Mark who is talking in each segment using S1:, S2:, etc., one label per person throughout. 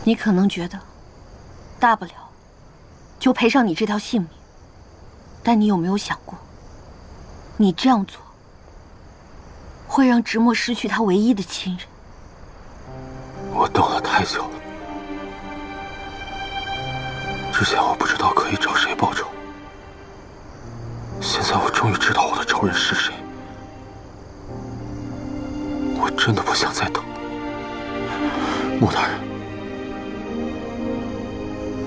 S1: 你可能觉得，大不了就赔上你这条性命，但你有没有想过，你这样做会让直墨失去他唯一的亲人？
S2: 我等了太久了，之前我不知道可以找谁报仇，现在我终于知道我的仇人是谁。我真的不想再等。穆大人，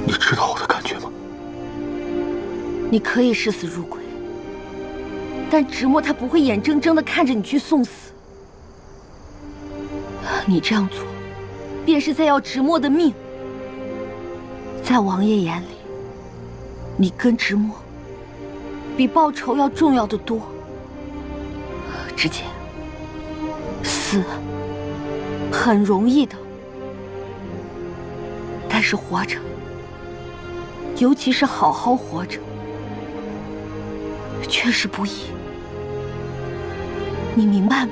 S2: 你知道我的感觉吗？
S1: 你可以视死如归，但直墨他不会眼睁睁地看着你去送死。你这样做，便是在要直墨的命。在王爷眼里，你跟直墨比报仇要重要的多。之前死很容易的，但是活着，尤其是好好活着，确实不易。你明白吗？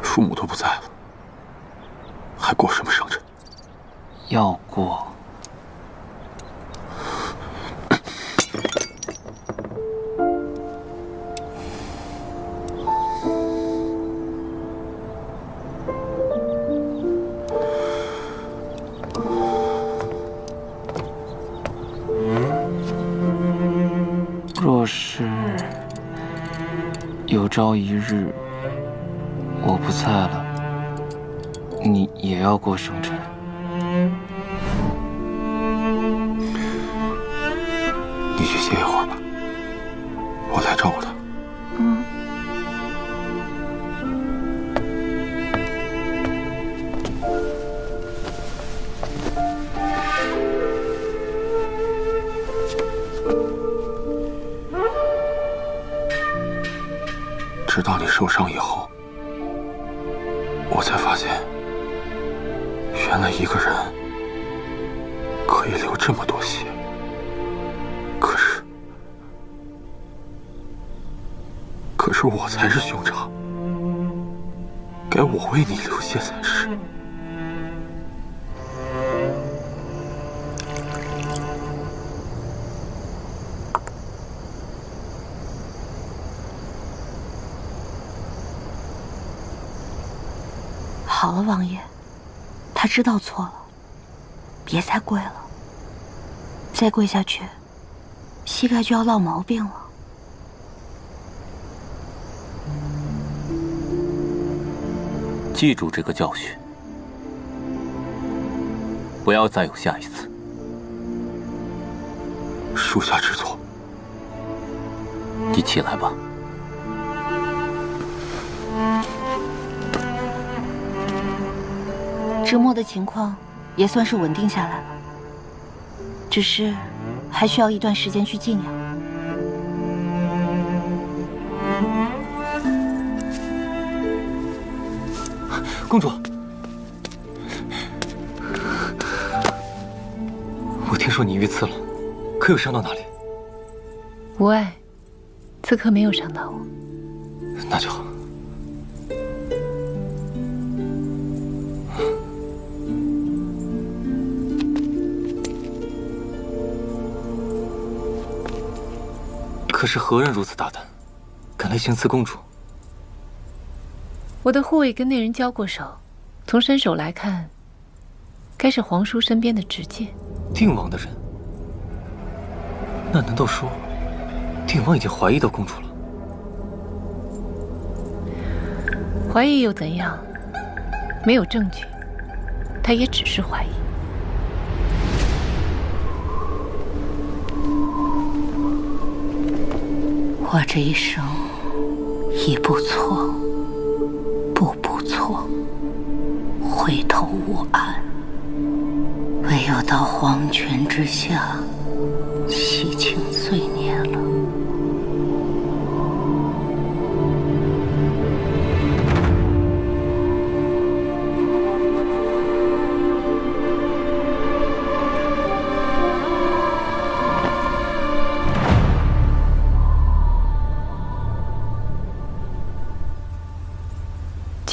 S2: 父母都不在了，还过什么生辰？
S3: 要过。若是有朝一日我不在了，你也要过生辰。
S2: 你去歇一会儿吧，我来照顾他。直到你受伤以后，我才发现，原来一个人可以流这么多血。可是我才是兄长，该我为你流血才是。
S1: 好了，王爷，他知道错了，别再跪了。再跪下去，膝盖就要落毛病了。
S4: 记住这个教训，不要再有下一次。
S2: 属下知错。
S4: 你起来吧。
S1: 直墨的情况也算是稳定下来了，只是还需要一段时间去静养。
S3: 公主，我听说你遇刺了，可有伤到哪里？
S5: 无碍，此刻没有伤到我。
S3: 那就好。可是何人如此大胆，敢来行刺公主？
S5: 我的护卫跟那人交过手，从身手来看，该是皇叔身边的直戒。
S3: 定王的人？那难道说，定王已经怀疑到公主了？
S5: 怀疑又怎样？没有证据，他也只是怀疑。
S1: 我这一生，一步错，步步错，回头无岸，唯有到黄泉之下，洗清罪孽了。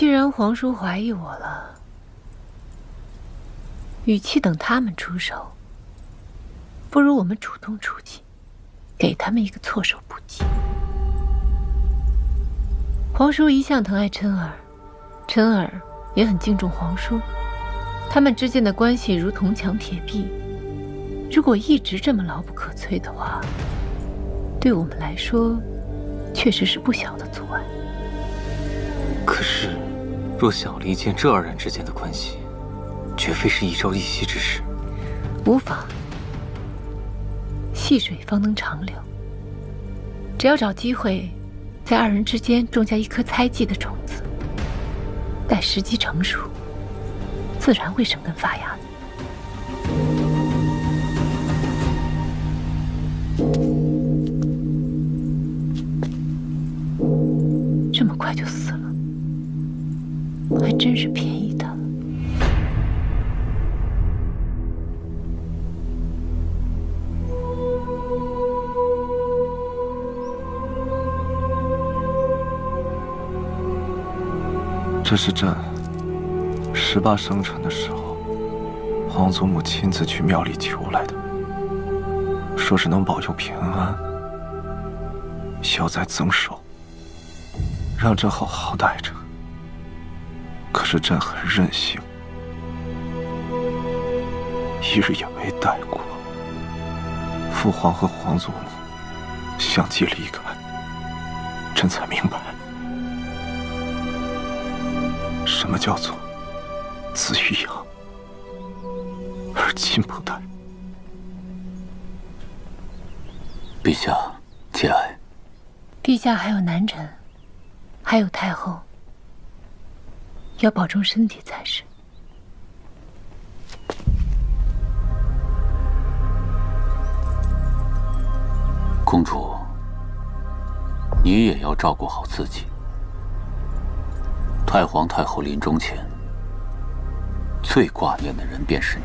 S5: 既然皇叔怀疑我了，与其等他们出手，不如我们主动出击，给他们一个措手不及。皇叔一向疼爱琛儿，琛儿也很敬重皇叔，他们之间的关系如铜墙铁壁。如果一直这么牢不可摧的话，对我们来说，确实是不小的阻碍。
S3: 可是，若小了一件这二人之间的关系，绝非是一朝一夕之事。
S5: 无妨，细水方能长流。只要找机会，在二人之间种下一颗猜忌的种子，待时机成熟，自然会生根发芽的。这么快就死了，还真是便宜他了。
S2: 这是朕18生辰的时候，皇祖母亲自去庙里求来的，说是能保佑平安，消灾增寿，让朕好好待着。可是朕很任性，一日也没待过。父皇和皇祖母相继离开，朕才明白，什么叫做子欲养而亲不待。
S4: 陛下节哀。
S5: 陛下还有南臣，还有太后，要保重身体才是。
S4: 公主，你也要照顾好自己。太皇太后临终前，最挂念的人便是你。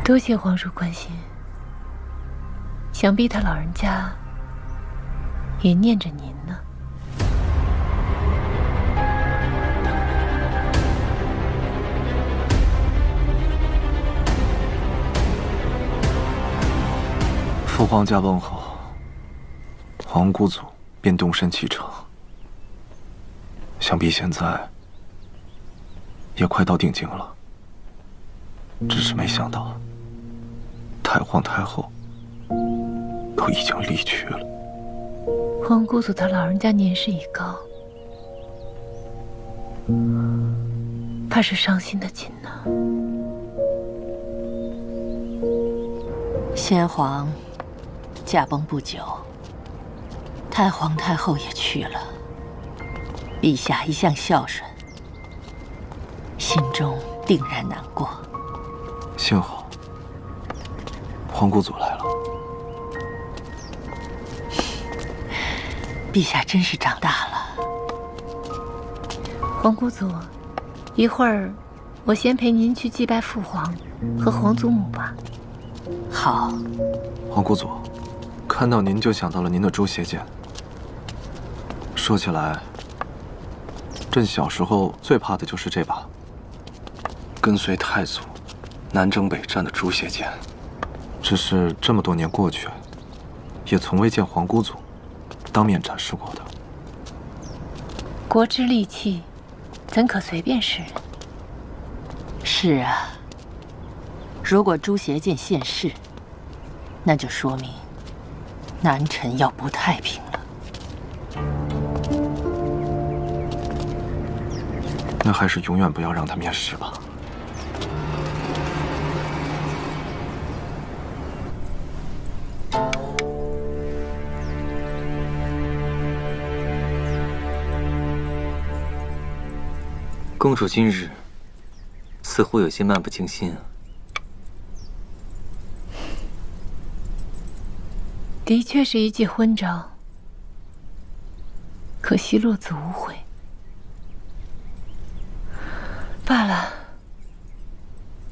S5: 多谢皇叔关心，想必他老人家也念着您呢。
S2: 父皇驾崩后，皇姑祖便动身启程，想必现在也快到定京了。只是没想到，太皇太后都已经离去了。
S5: 皇姑祖他老人家年事已高，怕是伤心的紧呢。
S1: 先皇驾崩不久，太皇太后也去了。陛下一向孝顺，心中定然难过。
S2: 幸好皇姑祖来了。
S1: 陛下真是长大了。
S5: 皇姑祖，一会儿我先陪您去祭拜父皇和皇祖母吧。
S1: 好。
S2: 皇姑祖，看到您就想到了您的诛邪剑。说起来，朕小时候最怕的就是这把跟随太祖南征北战的诛邪剑。只是这么多年过去，也从未见皇姑祖当面展示过的。
S5: 国之利器，怎可随便示人？
S1: 是啊，如果诛邪剑现世，那就说明南臣要不太平了。
S2: 那还是永远不要让他面世吧。
S3: 公主今日似乎有些漫不经心啊。
S5: 的确是一记昏招，可惜落子无悔。罢了，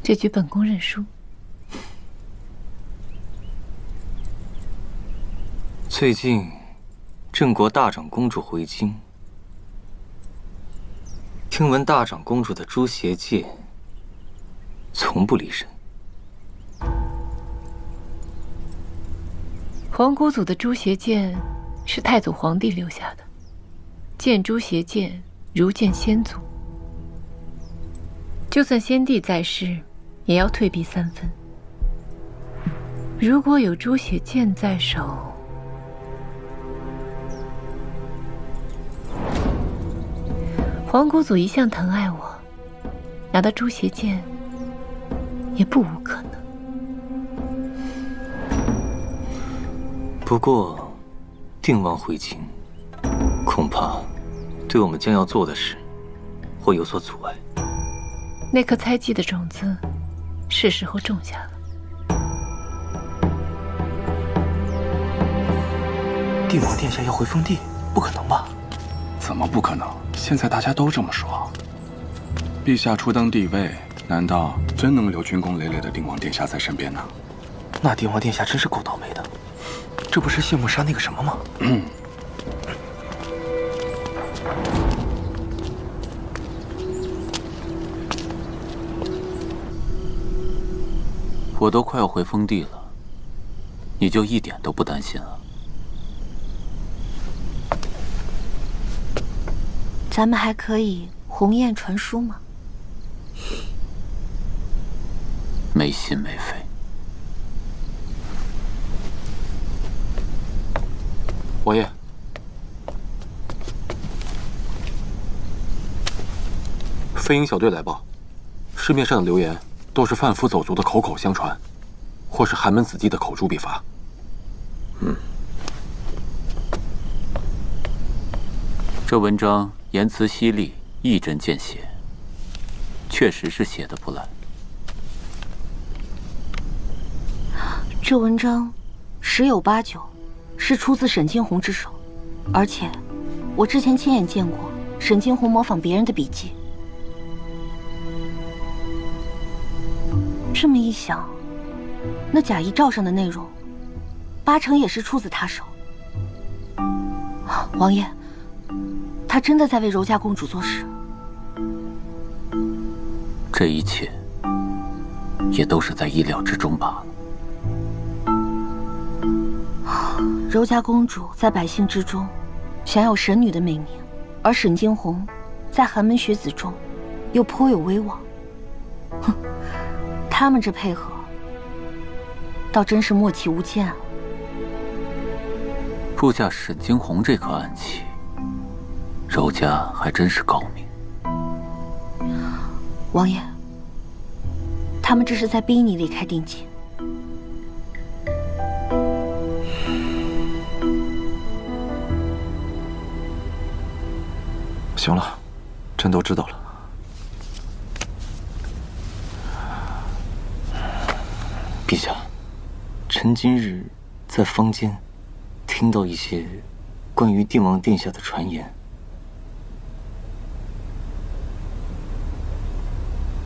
S5: 这局本宫认输。
S3: 最近，郑国大长公主回京，听闻大长公主的朱邪剑从不离身。
S5: 皇姑祖的朱邪剑是太祖皇帝留下的，见朱邪剑如见先祖。就算先帝在世，也要退避3分。如果有朱邪剑在手，皇姑祖一向疼爱我，拿到朱邪剑也不无可能。
S3: 不过，定王回京，恐怕对我们将要做的事会有所阻碍。
S5: 那颗猜忌的种子，是时候种下了。
S6: 帝王殿下要回封地，不可能吧？
S7: 怎么不可能？现在大家都这么说。陛下初登帝位，难道真能留军功累累的定王殿下在身边呢？
S6: 那帝王殿下真是够倒霉的。这不是谢慕杀那个什么吗？
S4: 我都快要回封地了，你就一点都不担心啊？
S1: 咱们还可以鸿雁传书吗？
S4: 没心没肺。
S2: 王爷，飞鹰小队来报，市面上的流言都是贩夫走卒的口口相传，或是寒门子弟的口诛笔伐。
S4: 这文章言辞犀利，一针见血，确实是写的不赖。
S1: 这文章十有八九是出自沈惊鸿之手，而且我之前亲眼见过沈惊鸿模仿别人的笔迹。这么一想，那假遗诏上的内容，8成也是出自他手。王爷，他真的在为柔家公主做事。
S4: 这一切也都是在意料之中罢了。
S1: 柔家公主在百姓之中享有神女的美名，而沈惊鸿在寒门学子中又颇有威望。哼，他们这配合倒真是默契无间啊！
S4: 布下沈惊鸿这颗暗器，柔家还真是高明。
S1: 王爷，他们这是在逼你离开定锦。
S2: 行了，朕都知道了。
S3: 陛下，臣今日在坊间听到一些关于定王殿下的传言，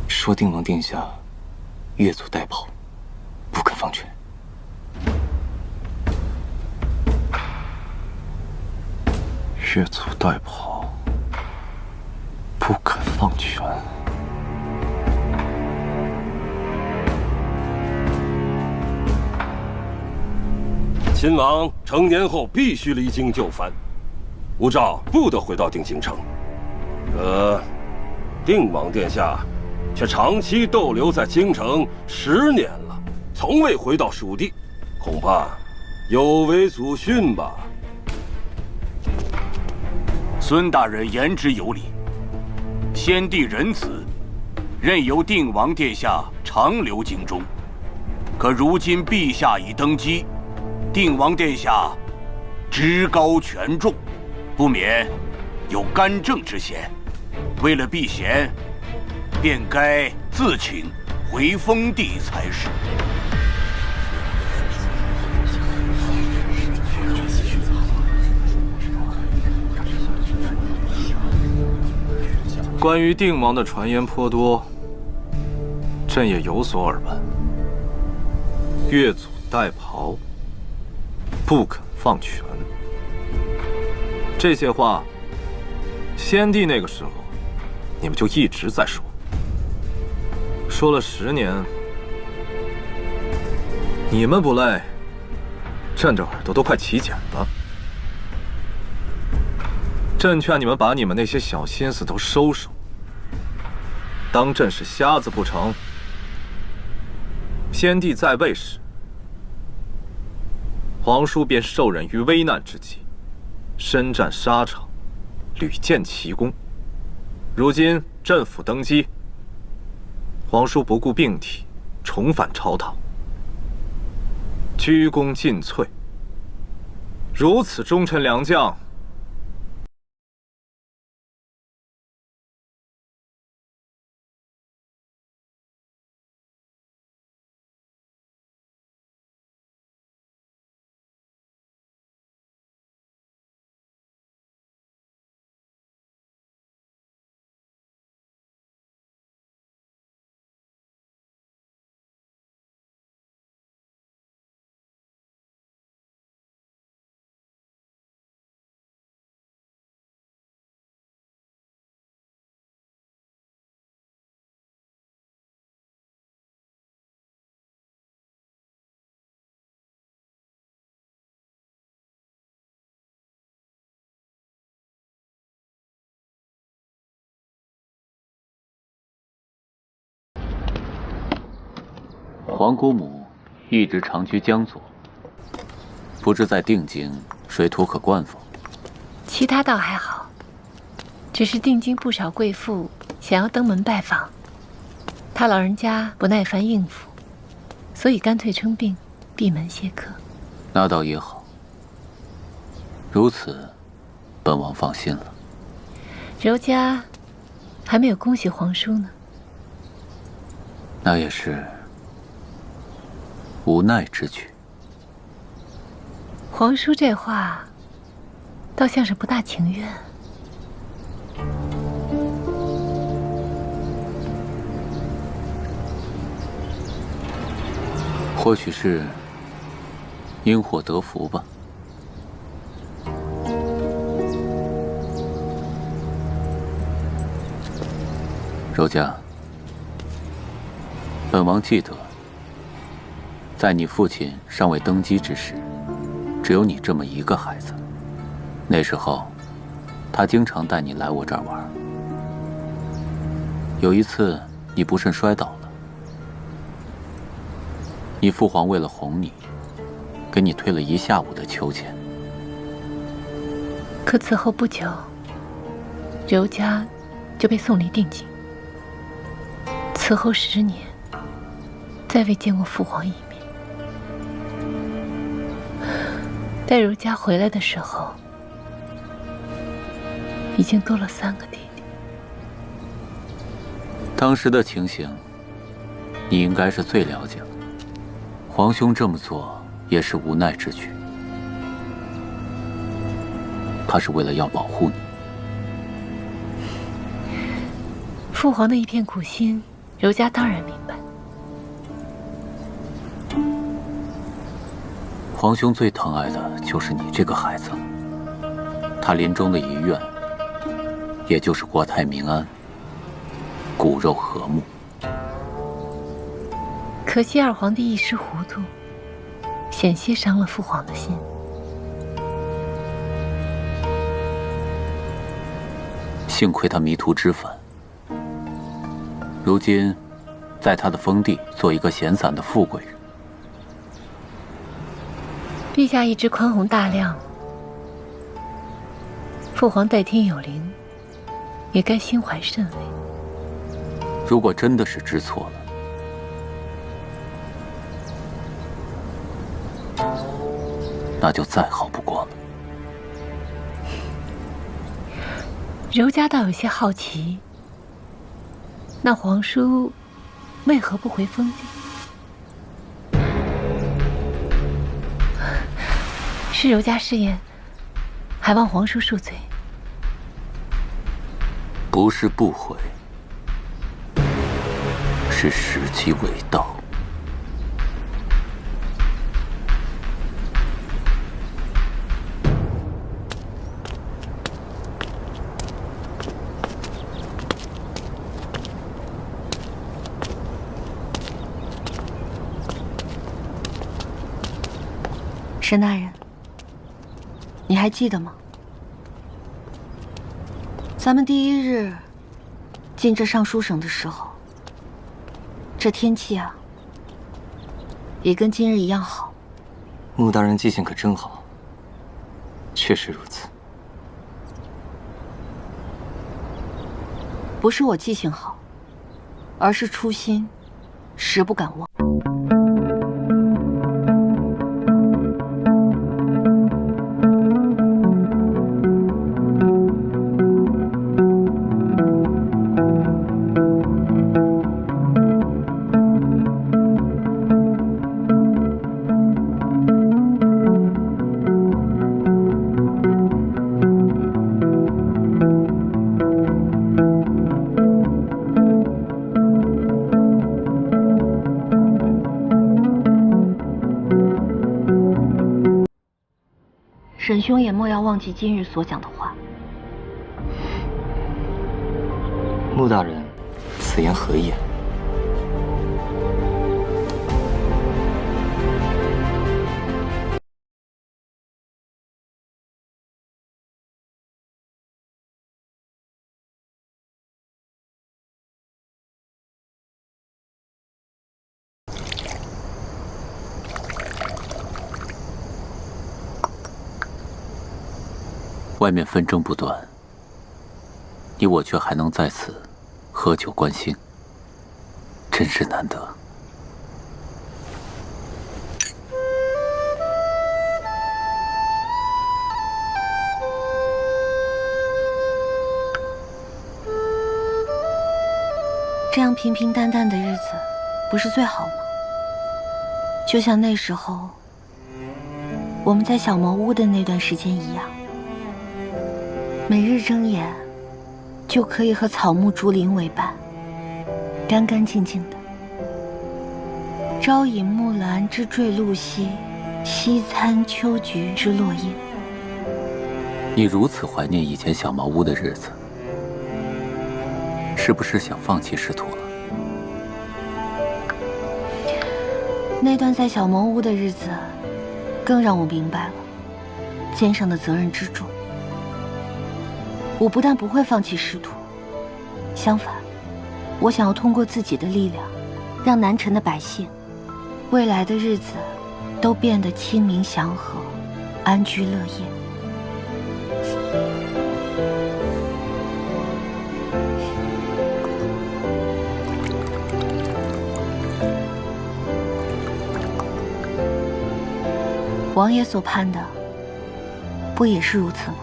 S3: 说定王殿下越俎代庖，不肯放权。
S2: 越俎代庖，不肯放权。
S8: 亲王成年后必须离京就藩，无诏不得回到定京城。定王殿下却长期逗留在京城10年了，从未回到属地，恐怕有违祖训吧？
S9: 孙大人言之有理，先帝仁慈，任由定王殿下长留京中。可如今陛下已登基，定王殿下职高权重，不免有干政之嫌。为了避嫌，便该自请回封地才是。
S2: 关于定王的传言颇多，朕也有所耳闻。越俎代庖，不肯放权，这些话，先帝那个时候你们就一直在说，说了10年，你们不累，朕这耳朵都快起茧了。朕劝你们把你们那些小心思都收收，当朕是瞎子不成？先帝在位时，皇叔便受任于危难之际，身战沙场，屡建奇功。如今朕辅登基，皇叔不顾病体，重返朝堂，鞠躬尽瘁。如此忠臣良将，
S4: 皇姑母一直长居江左，不知在定京水土可灌否？
S5: 其他倒还好，只是定京不少贵妇想要登门拜访，他老人家不耐烦应付，所以干脆称病，闭门谢客。
S4: 那倒也好，如此，本王放心了。
S5: 柔家还没有恭喜皇叔呢。
S4: 那也是无奈之举。
S5: 皇叔这话，倒像是不大情愿。
S4: 或许是因祸得福吧。柔家，本王记得，在你父亲尚未登基之时，只有你这么一个孩子。那时候，他经常带你来我这儿玩。有一次，你不慎摔倒了，你父皇为了哄你，给你推了1下午的秋千。
S5: 可此后不久，柔家就被送离定京。此后10年，再未见过父皇一面。待柔家回来的时候，已经多了3个弟弟。
S4: 当时的情形，你应该是最了解了。皇兄这么做也是无奈之举，他是为了要保护你。
S5: 父皇的一片苦心，柔家当然明白。
S4: 皇兄最疼爱的就是你这个孩子了，他临终的遗愿，也就是国泰民安，骨肉和睦。
S5: 可惜二皇帝一时糊涂，险些伤了父皇的心。
S4: 幸亏他迷途知返，如今在他的封地做一个闲散的富贵人。
S5: 陛下一直宽宏大量，父皇代天有灵，也该心怀甚慰。
S4: 如果真的是知错了，那就再好不过了。
S5: 柔家倒有些好奇，那皇叔为何不回封地？是柔家失言，还望皇叔恕罪。
S4: 不是不回，是时机未到。
S1: 沈大人，你还记得吗？咱们第一日进这尚书省的时候，这天气啊，也跟今日一样好。
S3: 穆大人记性可真好，确实如此。
S1: 不是我记性好，而是初心，实不敢忘。沈兄也莫要忘记今日所讲的话。
S3: 穆大人，此言何意？
S4: 外面纷争不断，你我却还能在此喝酒观星，真是难得。
S1: 这样平平淡淡的日子，不是最好吗？就像那时候我们在小茅屋的那段时间一样。每日睁眼，就可以和草木竹林为伴，干干净净的。朝饮木兰之坠露兮，夕餐秋菊之落叶。
S4: 你如此怀念以前小茅屋的日子，是不是想放弃仕途了？
S1: 那段在小茅屋的日子，更让我明白了肩上的责任之重。我不但不会放弃仕途，相反，我想要通过自己的力量，让南陈的百姓，未来的日子都变得清明祥和，安居乐业。王爷所盼的，不也是如此吗？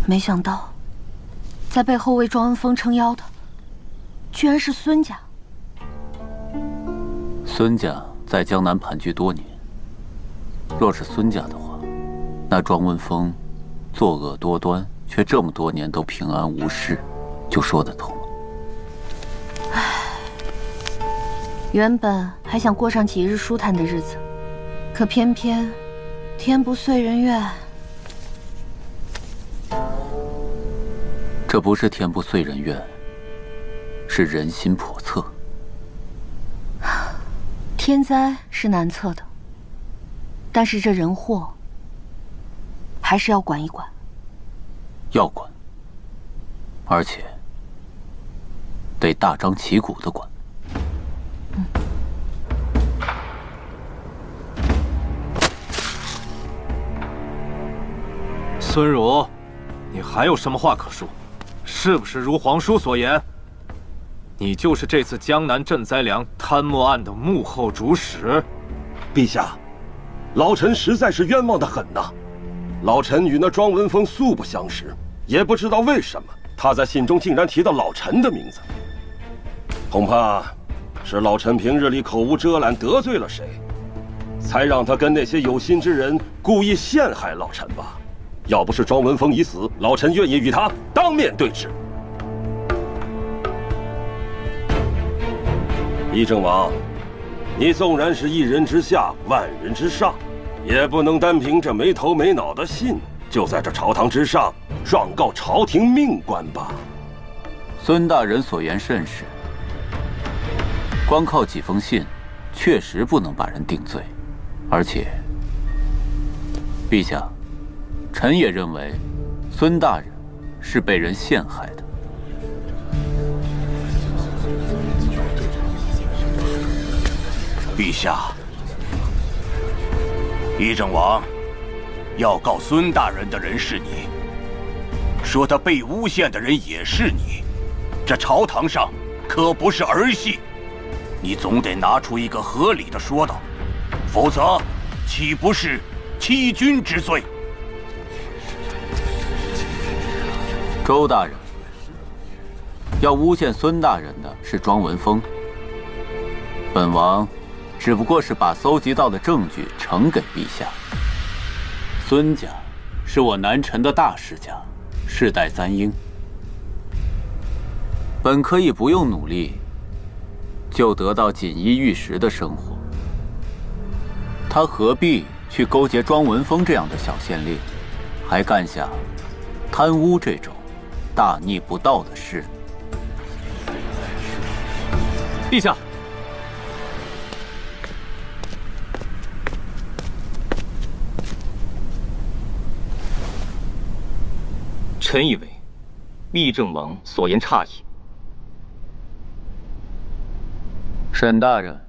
S1: 没想到，在背后为庄恩峰撑腰的，居然是孙家。
S4: 孙家在江南盘踞多年，若是孙家的话，那庄文峰作恶多端，却这么多年都平安无事，就说得通了。
S1: 唉，原本还想过上几日舒坦的日子，可偏偏天不遂人愿。
S4: 这不是天不遂人愿，是人心叵测。
S1: 天灾是难测的，但是这人祸还是要管一管。
S4: 要管，而且得大张旗鼓的管。
S2: 孙儒，你还有什么话可说？是不是如皇叔所言，你就是这次江南赈灾粮贪墨案的幕后主使？
S8: 陛下，老臣实在是冤枉的很呐！老臣与那庄文峰素不相识，也不知道为什么他在信中竟然提到老臣的名字。恐怕是老臣平日里口无遮拦，得罪了谁，才让他跟那些有心之人故意陷害老臣吧。要不是庄文峰已死，老臣愿意与他当面对质。议政王，你纵然是一人之下，万人之上，也不能单凭这没头没脑的信，就在这朝堂之上状告朝廷命官吧？
S4: 孙大人所言甚是，光靠几封信，确实不能把人定罪。而且，陛下，臣也认为，孙大人是被人陷害的。
S9: 陛下，议政王要告孙大人的人是你，说他被诬陷的人也是你，这朝堂上可不是儿戏，你总得拿出一个合理的说道，否则岂不是欺君之罪？
S4: 周大人，要诬陷孙大人的是庄文峰，本王只不过是把搜集到的证据呈给陛下。孙家是我南陈的大世家，世代三英，本可以不用努力就得到锦衣玉食的生活，他何必去勾结庄文峰这样的小县令，还干下贪污这种大逆不道的事？
S2: 陛下，
S10: 臣以为，议政王所言差矣。
S4: 沈大人，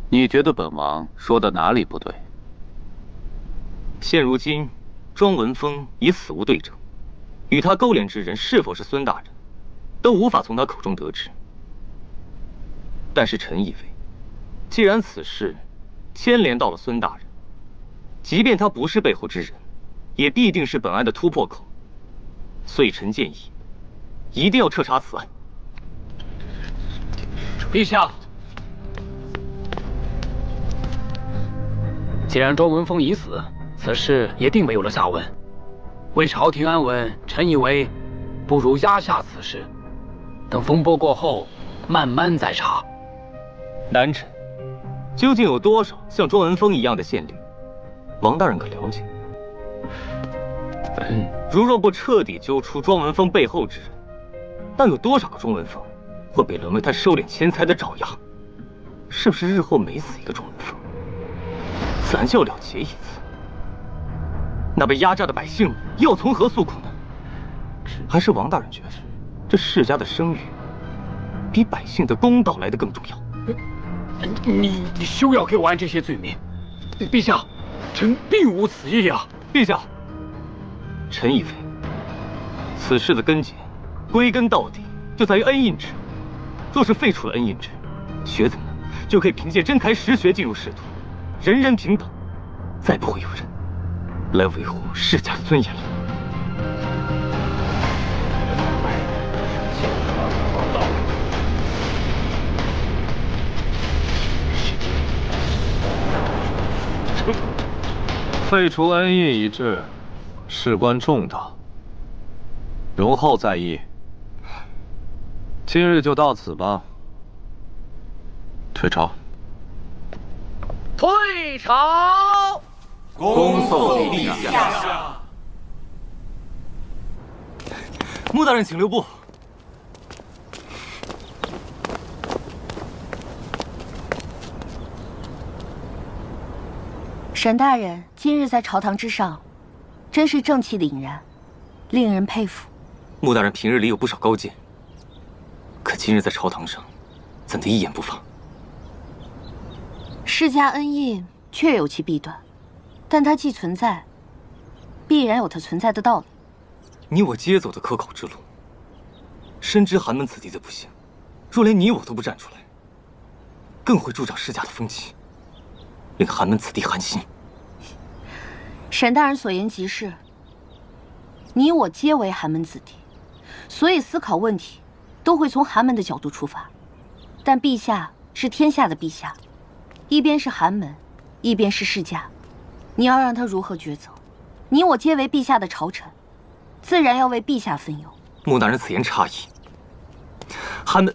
S4: 你觉得本王说的哪里不对？
S10: 现如今，庄文峰已死无对证，与他勾连之人是否是孙大人，都无法从他口中得知。但是臣以为，既然此事牵连到了孙大人，即便他不是背后之人，也必定是本案的突破口。所以臣建议，一定要彻查此案。
S11: 陛下，既然庄文峰已死，此事也定没有了下文。为朝廷安稳，臣以为不如压下此事，等风波过后慢慢再查。
S10: 南陈究竟有多少像庄文峰一样的县令？王大人可了解？如若不彻底揪出庄文峰背后之人，那有多少个庄文峰会被沦为他收敛钱财的爪牙？是不是日后每死一个庄文峰，自然就要了结一次？那被压榨的百姓又要从何诉苦呢？还是王大人觉得，这世家的声誉比百姓的公道来得更重要？
S11: 你休要给我安这些罪名，陛下，臣并无此意啊！
S10: 陛下，臣以为，此事的根结，归根到底就在于恩印制。若是废除了恩印制，学子们就可以凭借真才实学进入仕途，人人平等，再不会有人来维护世家的尊严了。
S2: 废除恩印一制，事关重大，容后再议。今日就到此吧。退朝。
S11: 退朝。
S3: 恭送陛下。
S2: 穆大人，请留步。
S1: 沈大人今日在朝堂之上，真是正气凛然，令人佩服。
S10: 穆大人平日里有不少高见，可今日在朝堂上，怎的一言不发？
S1: 世家恩印确有其弊端，但它既存在，必然有它存在的道理。
S3: 你我皆走的可口之路，深知寒门子弟的不幸，若连你我都不站出来，更会助长世家的风气，令寒门子弟寒心。
S1: 沈大人所言极是，你我皆为寒门子弟，所以思考问题都会从寒门的角度出发。但陛下是天下的陛下，一边是寒门，一边是世家，你要让他如何抉择？你我皆为陛下的朝臣，自然要为陛下分忧。
S3: 穆大人此言差矣。寒门。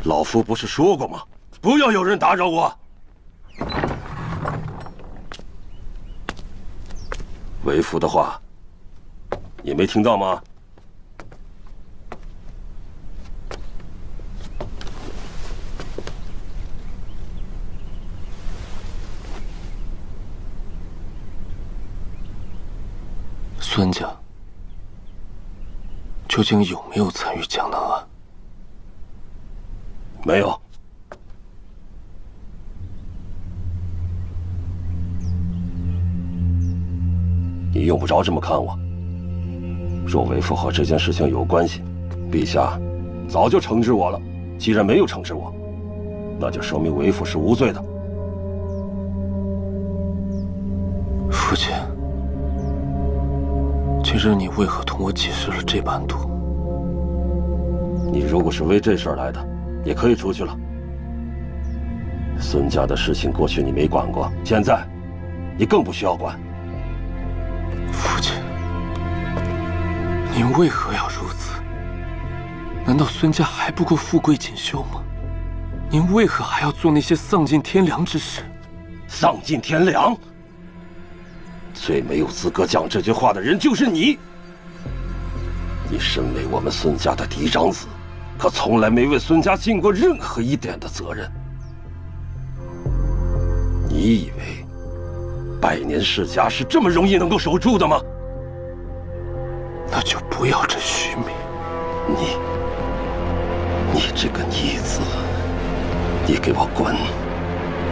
S8: 老夫不是说过吗？不要有人打扰我。为父的话，你没听到吗？
S6: 孙家究竟有没有参与江南案？
S8: 没有。你用不着这么看我。若为父和这件事情有关系，陛下早就惩治我了。既然没有惩治我，那就说明为父是无罪的。
S6: 父亲，今日你为何同我解释了这般多？
S8: 你如果是为这事儿来的，也可以出去了。孙家的事情过去你没管过，现在你更不需要管。
S6: 父亲，您为何要如此？难道孙家还不够富贵锦绣吗？您为何还要做那些丧尽天良之事？
S8: 丧尽天良？最没有资格讲这句话的人就是你。你身为我们孙家的嫡长子，可从来没为孙家尽过任何一点的责任。你以为百年世家是这么容易能够守住的吗？
S6: 那就不要这虚名。
S8: 你这个逆子，你给我滚！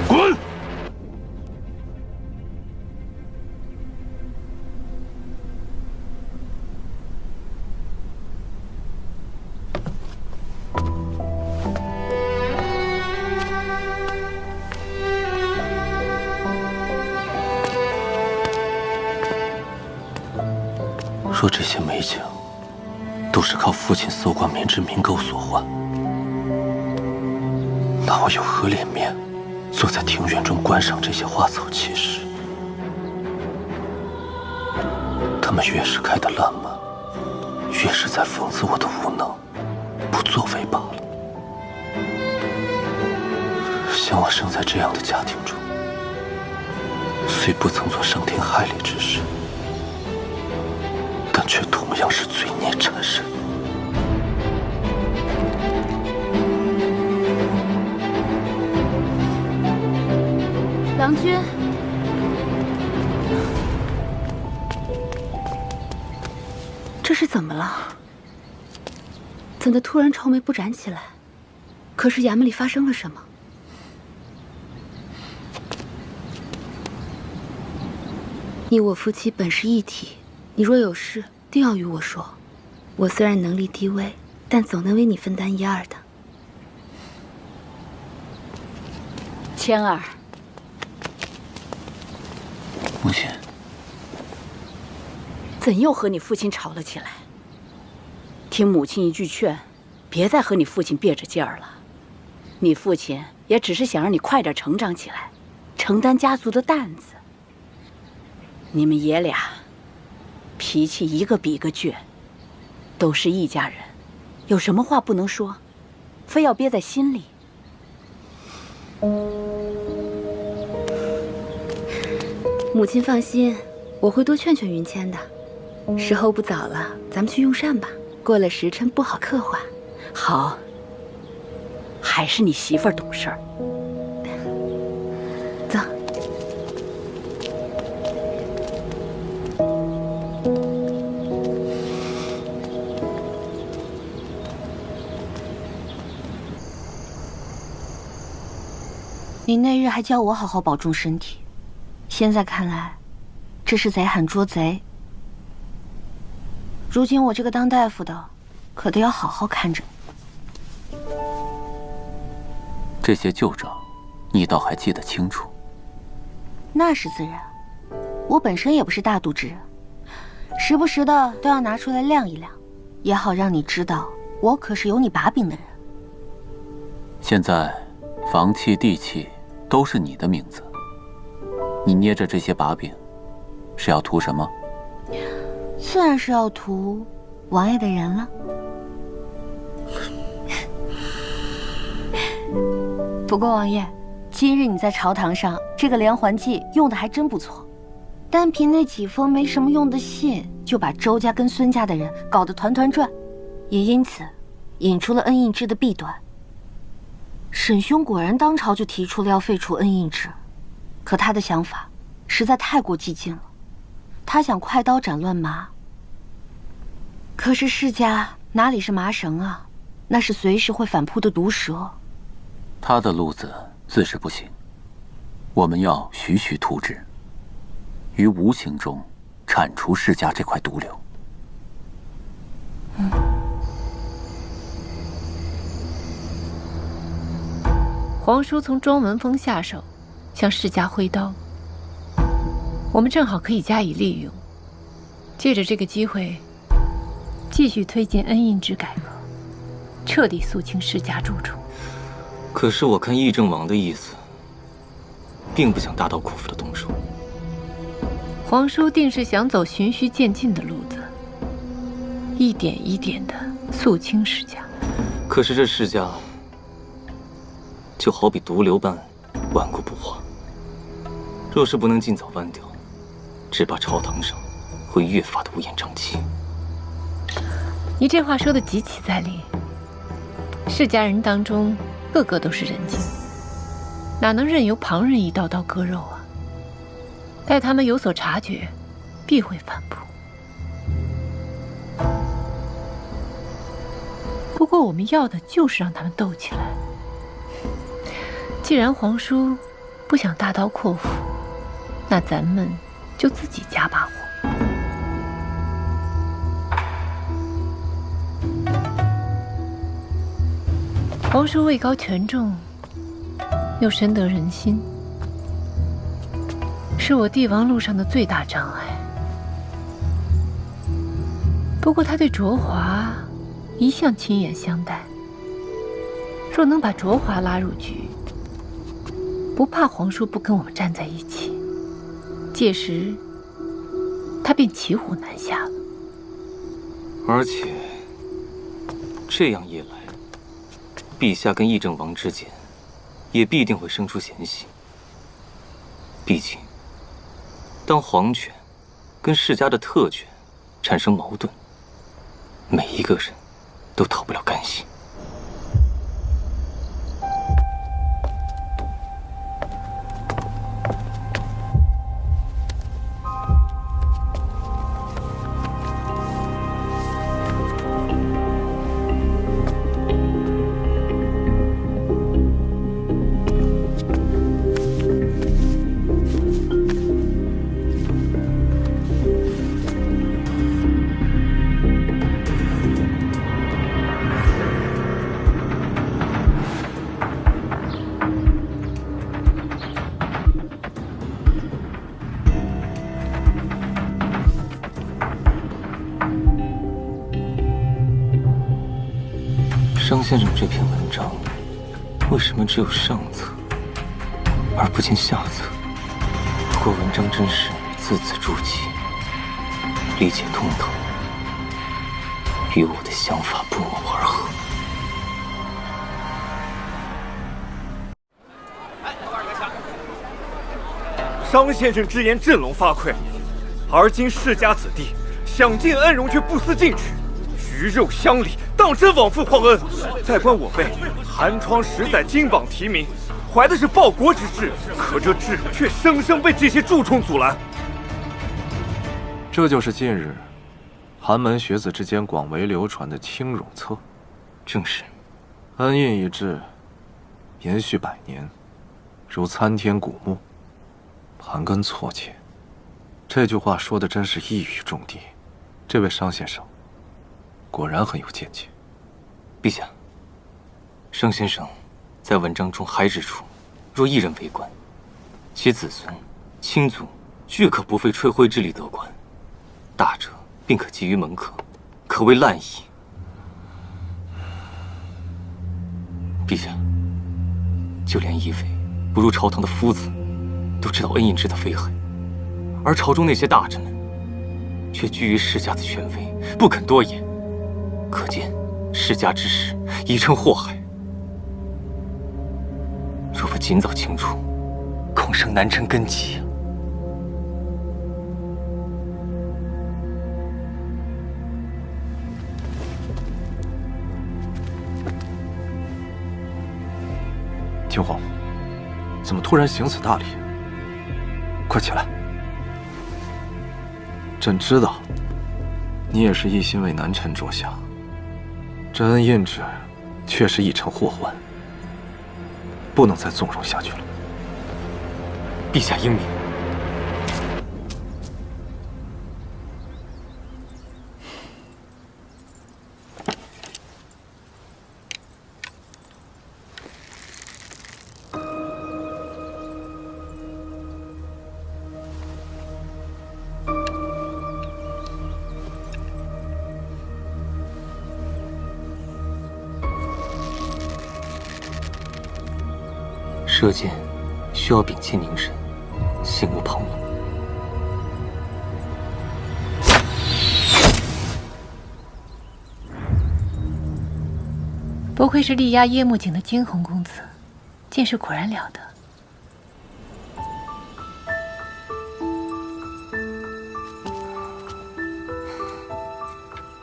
S8: 滚！
S6: 若这些美景都是靠父亲搜刮民脂民膏所换，那我有何脸面坐在庭院中观赏这些花草气势？他们越是开得烂漫，越是在讽刺我的无能、不作为罢了。像我生在这样的家庭中，虽不曾做伤天害理之事，但却同样是罪孽缠身。
S1: 郎君，这是怎么了？怎的突然愁眉不展起来？可是衙门里发生了什么？你我夫妻本是一体，你若有事，定要与我说。我虽然能力低微，但总能为你分担一二的。
S12: 谦儿，
S4: 母亲，
S12: 怎又和你父亲吵了起来？听母亲一句劝，别再和你父亲憋着劲儿了。你父亲也只是想让你快点成长起来，承担家族的担子。你们爷俩脾气一个比一个倔，都是一家人，有什么话不能说，非要憋在心里？
S13: 母亲放心，我会多劝劝云谦的。时候不早了，咱们去用膳吧。过了时辰不好刻画。
S12: 好，还是你媳妇儿懂事儿。
S13: 走。
S1: 你那日还教我好好保重身体，现在看来，这是贼喊捉贼。如今我这个当大夫的，可得要好好看着你。
S4: 这些旧账，你倒还记得清楚。
S1: 那是自然，我本身也不是大度之人，时不时的都要拿出来亮一亮，也好让你知道我可是有你把柄的人。
S4: 现在，房契、地契都是你的名字，你捏着这些把柄，是要图什么？
S1: 自然是要图王爷的人了。不过王爷，今日你在朝堂上这个连环计用的还真不错，单凭那几封没什么用的信，就把周家跟孙家的人搞得团团转，也因此引出了恩印制的弊端。沈兄果然当朝就提出了要废除恩印制，可他的想法实在太过激进了。他想快刀斩乱麻，可是世家哪里是麻绳啊，那是随时会反扑的毒蛇。
S4: 他的路子自是不行，我们要徐徐图之，于无形中铲除世家这块毒瘤。
S5: 皇叔从庄文峰下手，向世家挥刀。我们正好可以加以利用，借着这个机会，继续推进恩印制改革，彻底肃清世家蛀虫。
S3: 可是我看议政王的意思，并不想大刀阔斧的动手。
S5: 皇叔定是想走循序渐进的路子，一点一点的肃清世家。
S3: 可是这世家，就好比毒瘤般顽固不化，若是不能尽早剜掉，只怕朝堂上会越发的乌烟瘴气。
S5: 你这话说的极其在理。世家人当中，个个都是人精，哪能任由旁人一刀刀割肉啊？待他们有所察觉，必会反扑。不过我们要的就是让他们斗起来。既然皇叔不想大刀阔斧，那咱们就自己加把火。皇叔位高权重，又深得人心，是我帝王路上的最大障碍。不过他对卓华一向亲眼相待，若能把卓华拉入局，不怕皇叔不跟我们站在一起，届时他便骑虎难下了。
S3: 而且这样一来，陛下跟议政王之间也必定会生出嫌隙。毕竟，当皇权跟世家的特权产生矛盾，每一个人都讨不了干系。张先生这篇文章为什么只有上册，而不见下册？不过文章真是字字珠玑，理解通透。与我的想法不谋而合。
S14: 商先生之言振聋发聩，而今世家子弟享尽恩荣却不思进取，鱼肉乡里，当真枉复皇恩。再观我辈寒窗10载金榜题名，怀的是报国之志，可这志却生生被这些蛀虫阻拦。
S2: 这就是近日寒门学子之间广为流传的青俑册。
S3: 正是，
S2: 恩印一制，延续100年，如参天古木，盘根错节。这句话说的真是一语中的。这位商先生果然很有见解。
S3: 陛下，商先生在文章中还指出，若一人为官，其子孙、亲族俱可不费吹灰之力得官，大者并可给予门客，可谓滥矣。陛下，就连一位不入朝堂的夫子，都知道恩印制的危害，而朝中那些大臣们，却居于世家的权威，不肯多言，可见世家之事已成祸害。若不尽早清除，恐生难成根基啊！
S2: 天皇，怎么突然行此大礼？快起来！朕知道，你也是一心为南臣着想。这恩印制确实已成祸患，不能再纵容下去了。
S3: 陛下英明。射箭需要屏气凝神，心无旁骛。
S5: 不愧是力压椰木井的惊鸿公子，见识果然了得。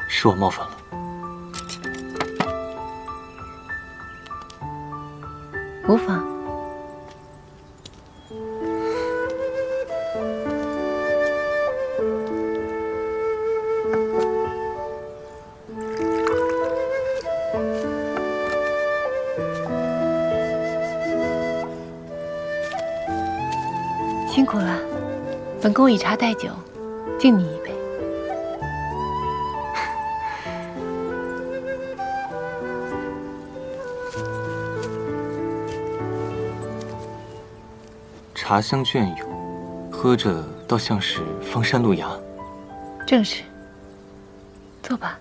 S3: 是我冒犯了。
S5: 无妨。辛苦了，本宫以茶代酒，敬你一杯。
S3: 茶香隽永，喝着倒像是芳山路芽。
S5: 正是。坐吧。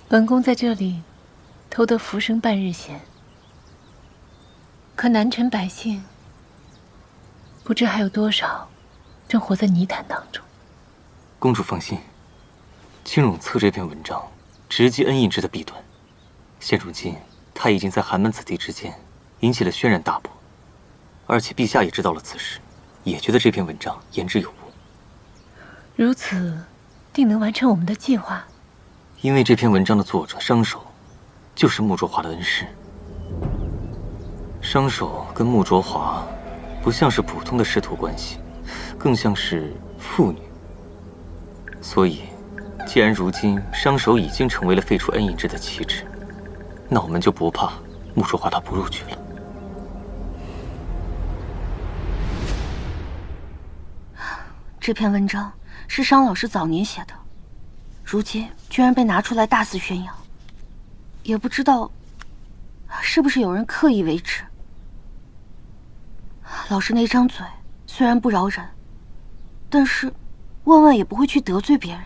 S5: 本宫在这里偷得浮生半日闲，可南城百姓不知还有多少正活在泥潭当中。
S3: 公主放心，青俑册这篇文章直击恩印制的弊端，现如今他已经在寒门子弟之间引起了轩然大波，而且陛下也知道了此事，也觉得这篇文章言之有物。
S5: 如此，定能完成我们的计划。
S3: 因为这篇文章的作者商守，就是穆卓华的恩师。商守跟穆卓华不像是普通的师徒关系，更像是父女。所以，既然如今商守已经成为了废除恩印制的旗帜，那我们就不怕穆卓华他不入局了。
S1: 这篇文章是商老师早年写的，如今居然被拿出来大肆宣扬，也不知道是不是有人刻意为之。老师那张嘴虽然不饶人，但是万万也不会去得罪别人。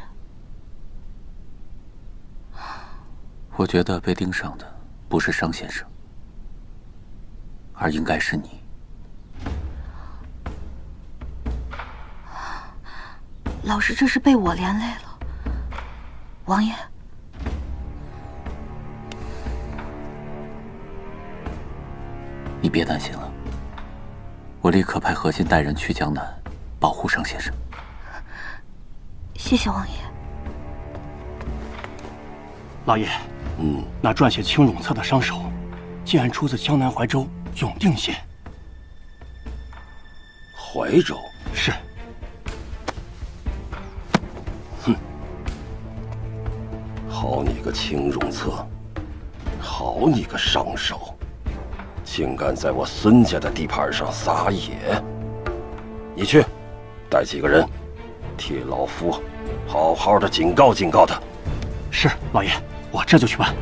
S4: 我觉得被盯上的不是商先生，而应该是你。
S1: 老师这是被我连累了。王爷，
S4: 你别担心了，我立刻派核心带人去江南，保护尚先生。
S1: 谢谢王爷。
S15: 老爷，那撰写青冢册的商手，竟然出自江南怀州永定县。
S8: 怀州
S15: 是。
S8: 哼，好你个青冢册，好你个商手，竟敢在我孙家的地盘上撒野！你去，带几个人，替老夫好好的警告警告他。
S15: 是，老爷，我这就去办。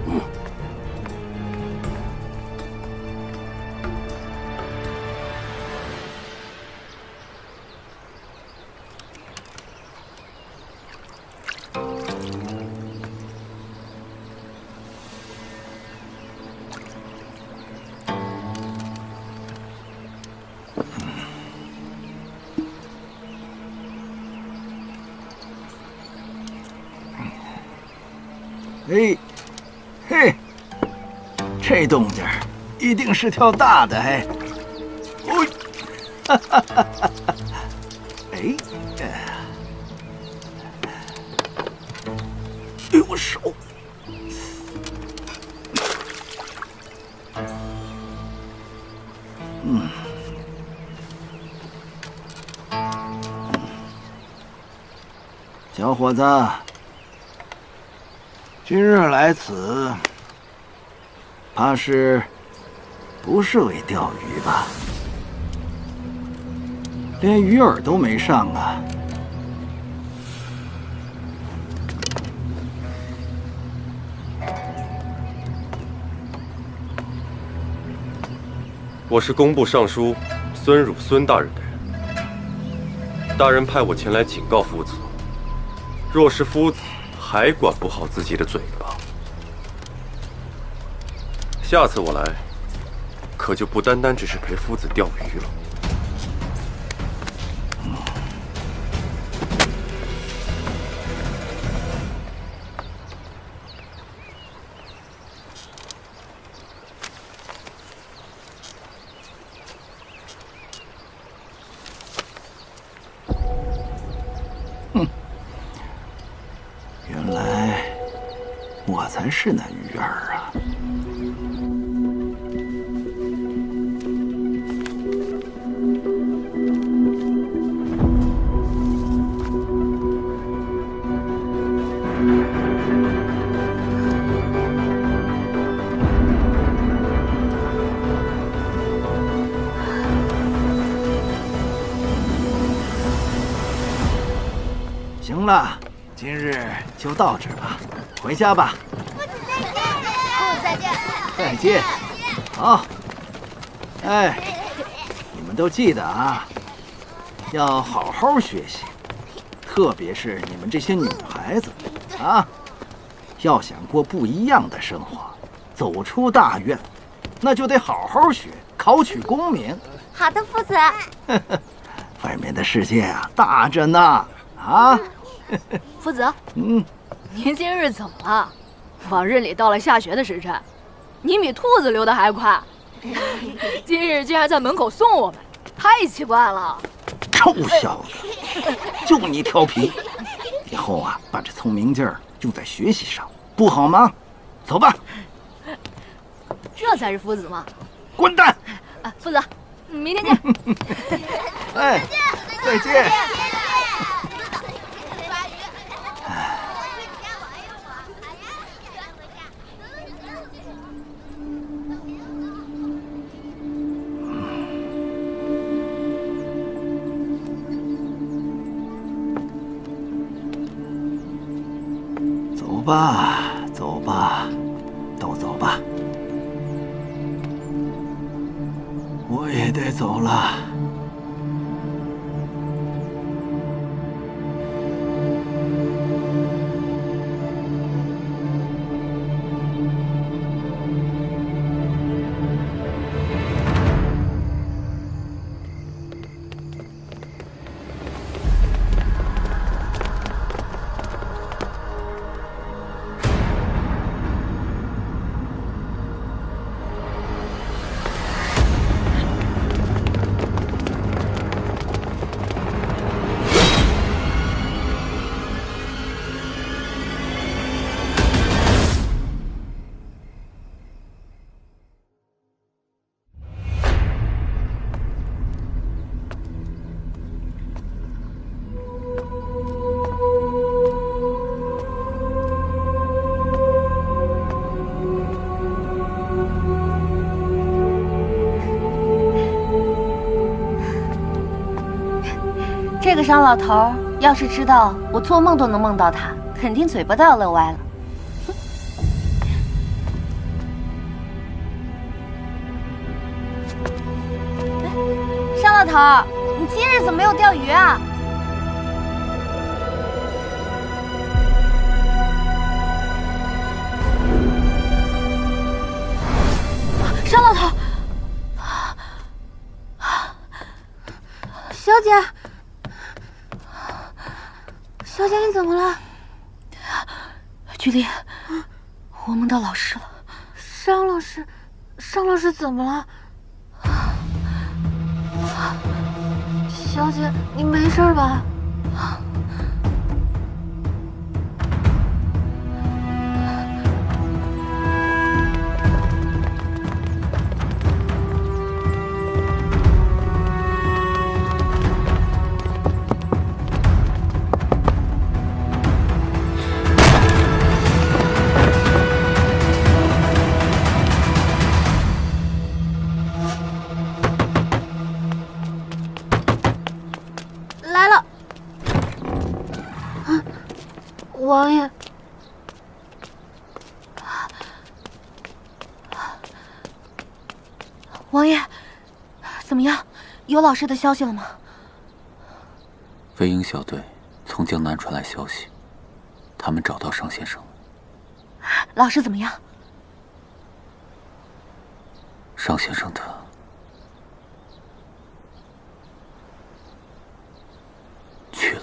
S16: 嘿，嘿，这动静一定是条大的哎！哦，哈哈哈哈！哎，哎，我手，小伙子。今日来此，怕是不是为钓鱼吧？连鱼饵都没上啊！
S17: 我是工部尚书孙汝孙大人的人，大人派我前来警告夫子，若是夫子还管不好自己的嘴巴，下次我来，可就不单单只是陪夫子钓鱼了。
S16: 原来我才是那鱼儿啊！行了，今日就到这儿吧，回家吧。
S18: 再见。
S16: 再见。好。哎，你们都记得啊，要好好学习，特别是你们这些女孩子啊，要想过不一样的生活，走出大院，那就得好好学，考取功名。
S18: 好的，夫子。
S16: 外面的世界啊，大着呢。啊，
S1: 夫子，您今日怎么了？往日里到了下学的时辰，你比兔子溜得还快，今日竟然在门口送我们，太奇怪了。
S16: 臭小子，就你调皮，以后啊，把这聪明劲儿用在学习上，不好吗？走吧。
S1: 这才是夫子嘛！
S16: 滚蛋！
S1: 夫子，明天见。
S16: 哎，再见。走吧，走吧，都走吧。我也得走了。
S1: 这个伤老头要是知道我做梦都能梦到他，肯定嘴巴都要乐歪了。伤老头，你今日怎么没有钓鱼啊？伤老头，小姐，小姐你怎么了？菊离，我梦到老师了。
S19: 商老师，商老师怎么了？小姐，你没事吧？来了，王爷。
S1: 王爷，怎么样？有老师的消息了吗？
S4: 飞鹰小队从江南传来消息，他们找到商先生了。
S1: 老师怎么样？
S4: 商先生他去了。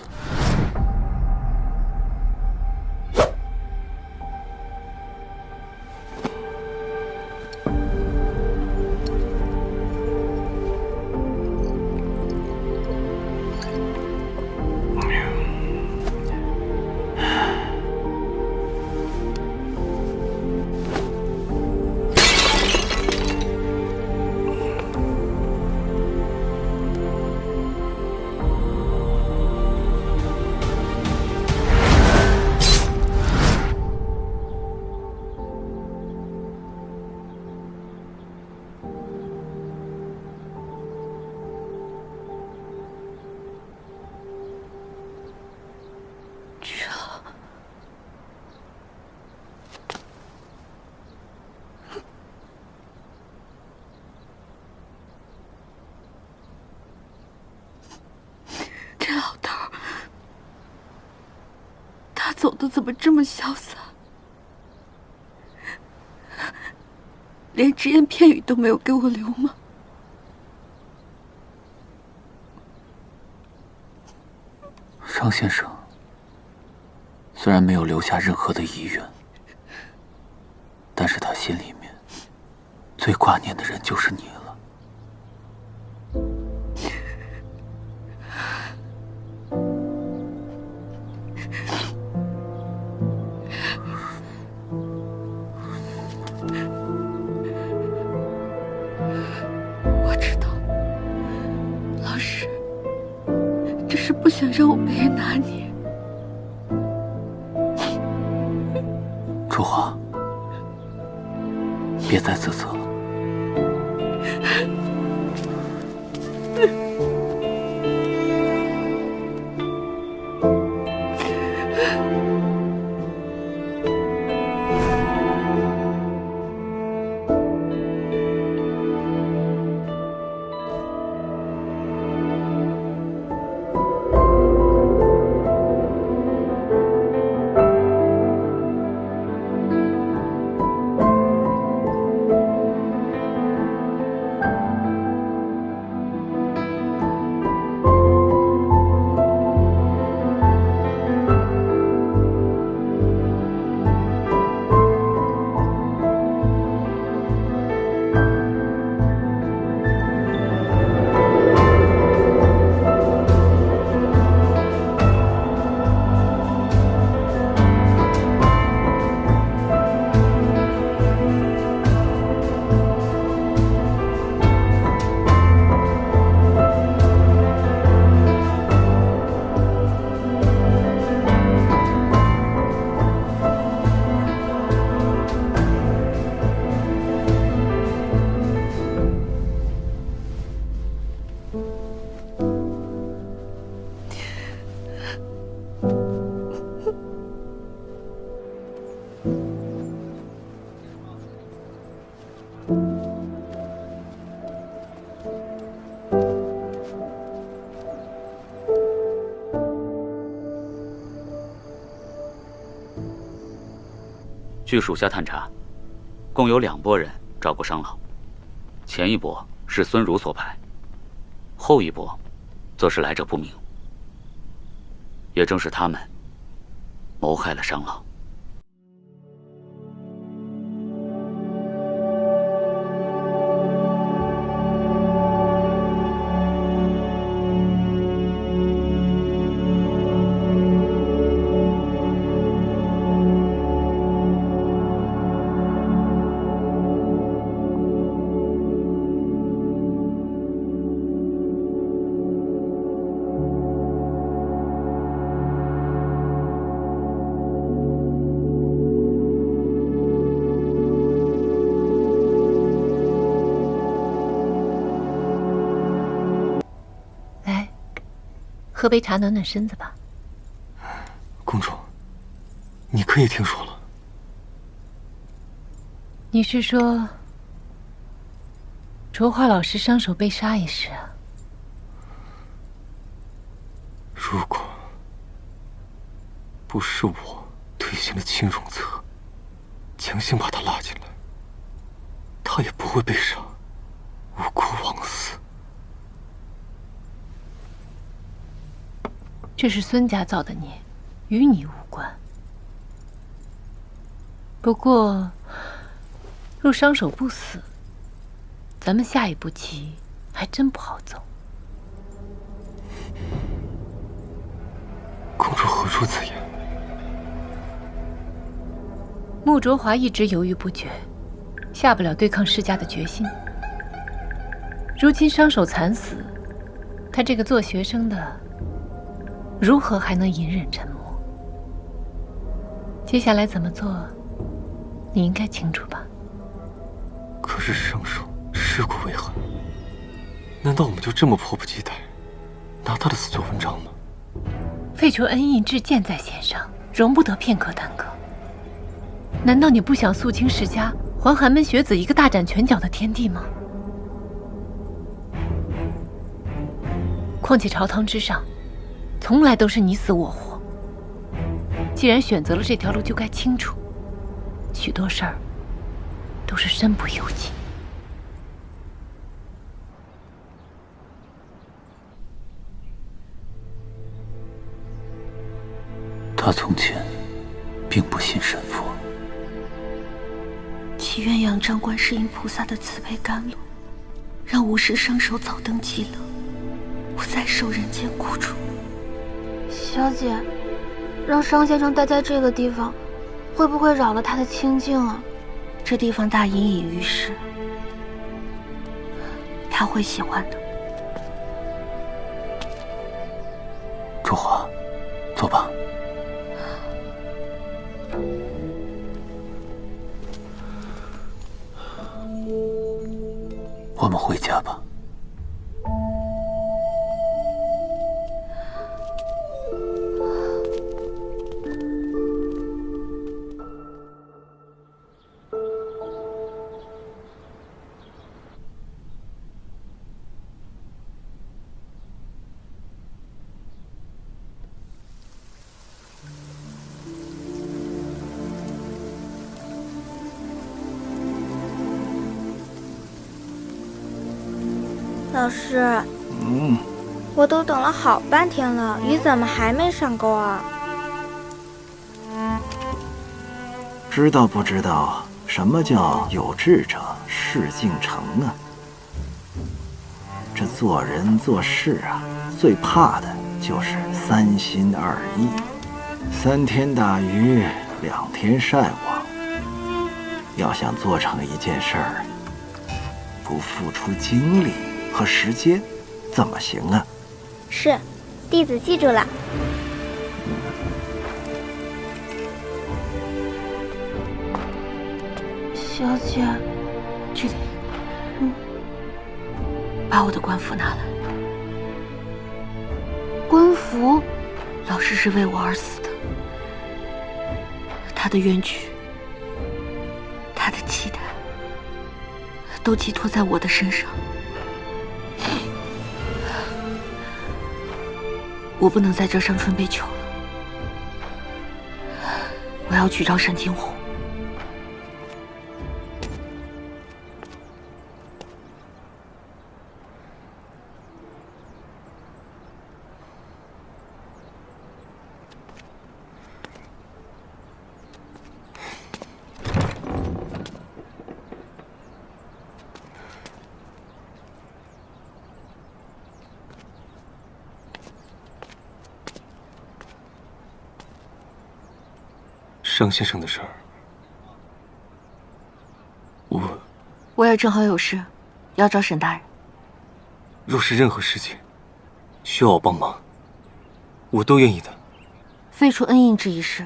S19: 这老头儿，他走的怎么这么潇洒，连只言片语都没有给我留吗？
S4: 商先生虽然没有留下任何的遗愿，但是他心里面最挂念的人就是你了。
S19: 我知道，老师只是不想让我被人拿捏。
S4: 楚华，别再自责了。据属下探查，共有2拨人照顾伤老，前一拨是孙儒所派，后一拨则是来者不明。也正是他们谋害了伤老。
S5: 喝杯茶暖暖身子吧。
S6: 公主，你可以听说了。
S5: 你是说卓华老师伤手被杀一事啊？
S6: 如果不是我推行了青荣策，强行把他拉进来，他也不会被杀，无辜枉死。
S5: 这是孙家造的孽，与你无关。不过，若伤手不死，咱们下一步棋还真不好走。
S6: 公主何出此言？
S5: 穆卓华一直犹豫不决，下不了对抗世家的决心。如今伤手惨死，他这个做学生的，如何还能隐忍沉默？接下来怎么做，你应该清楚吧？
S6: 可是伤手尸骨未寒，难道我们就这么迫不及待拿他的死做文章吗？
S5: 废除恩印制剑在弦上，容不得片刻耽搁。难道你不想肃清世家，还寒门学子一个大展拳脚的天地吗？况且朝堂之上，从来都是你死我活。既然选择了这条路，就该清楚，许多事儿都是身不由己。
S4: 他从前并不信神佛，
S1: 祈愿仰仗观世音菩萨的慈悲甘露，让无事伤手早登极乐，不再受人间苦楚。
S18: 小姐，让商先生待在这个地方，会不会扰了他的清静啊？
S1: 这地方大隐隐于市，他会喜欢的。
S4: 卓华，走吧。我们回家吧。
S18: 老师，我都等了好半天了，鱼怎么还没上钩啊？
S16: 知道不知道什么叫有志者事竟成啊？这做人做事啊，最怕的就是三心二意。3天打鱼2天晒网，要想做成一件事儿，不付出精力和时间，怎么行啊？
S18: 是，弟子记住了。
S1: 小姐，这里，把我的官服拿来。
S18: 官服？
S1: 老师是为我而死的，他的冤屈，他的期待，都寄托在我的身上。我不能在这伤春悲秋了，我要去找沈金红，
S3: 商先生的事儿，
S1: 我也正好有事，要找沈大人。
S3: 若是任何事情需要我帮忙，我都愿意的。
S1: 废除恩印制一事，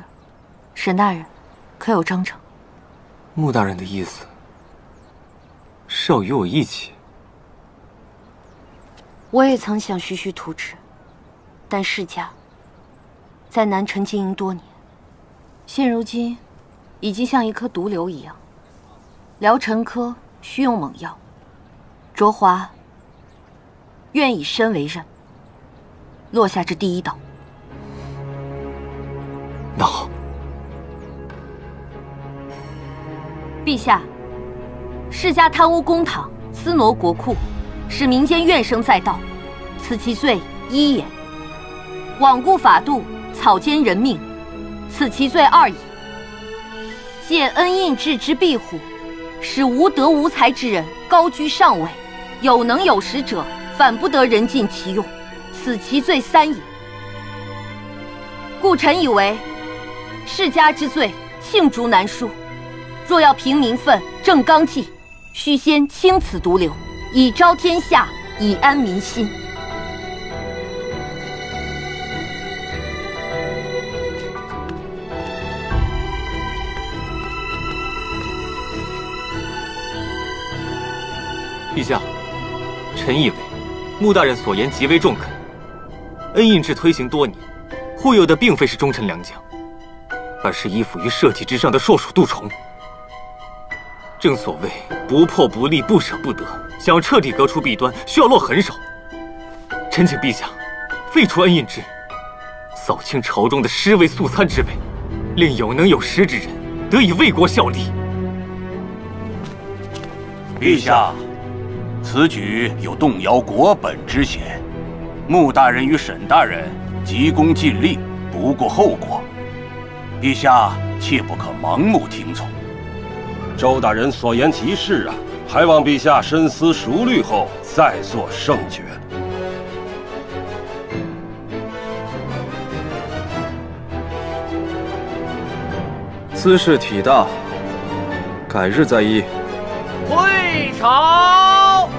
S1: 沈大人可有章程？
S3: 穆大人的意思是要与我一起。
S1: 我也曾想徐徐图之，但世家在南城经营多年，现如今已经像一颗毒瘤一样。疗陈科需用猛药，卓华愿以身为刃，落下这第一刀。
S3: 那好。
S1: 陛下，世家贪污公帑，私挪国库，使民间怨声载道，此其罪一也；罔顾法度，草菅人命，此其罪二也。借恩印制之庇护，使无德无才之人高居上位，有能有识者反不得人尽其用，此其罪三也。故臣以为，世家之罪罄竹难书，若要平民愤、正纲纪，须先清此毒瘤，以昭天下，以安民心。
S3: 陛下，臣以为穆大人所言极为中肯。恩印制推行多年，护佑的并非是忠臣良将，而是依附于社稷之上的硕鼠蠹虫。正所谓不破不立，不舍不得，想要彻底革除弊端，需要落狠手。臣请陛下废除恩印制，扫清朝中的尸位素餐之辈，令有能有识之人得以为国效力。
S9: 陛下，此举有动摇国本之嫌。穆大人与沈大人急功近利，不顾后果，陛下切不可盲目听从。
S8: 周大人所言极是啊，还望陛下深思熟虑后再作圣决。
S2: 兹事体大，改日再议。
S20: 退朝。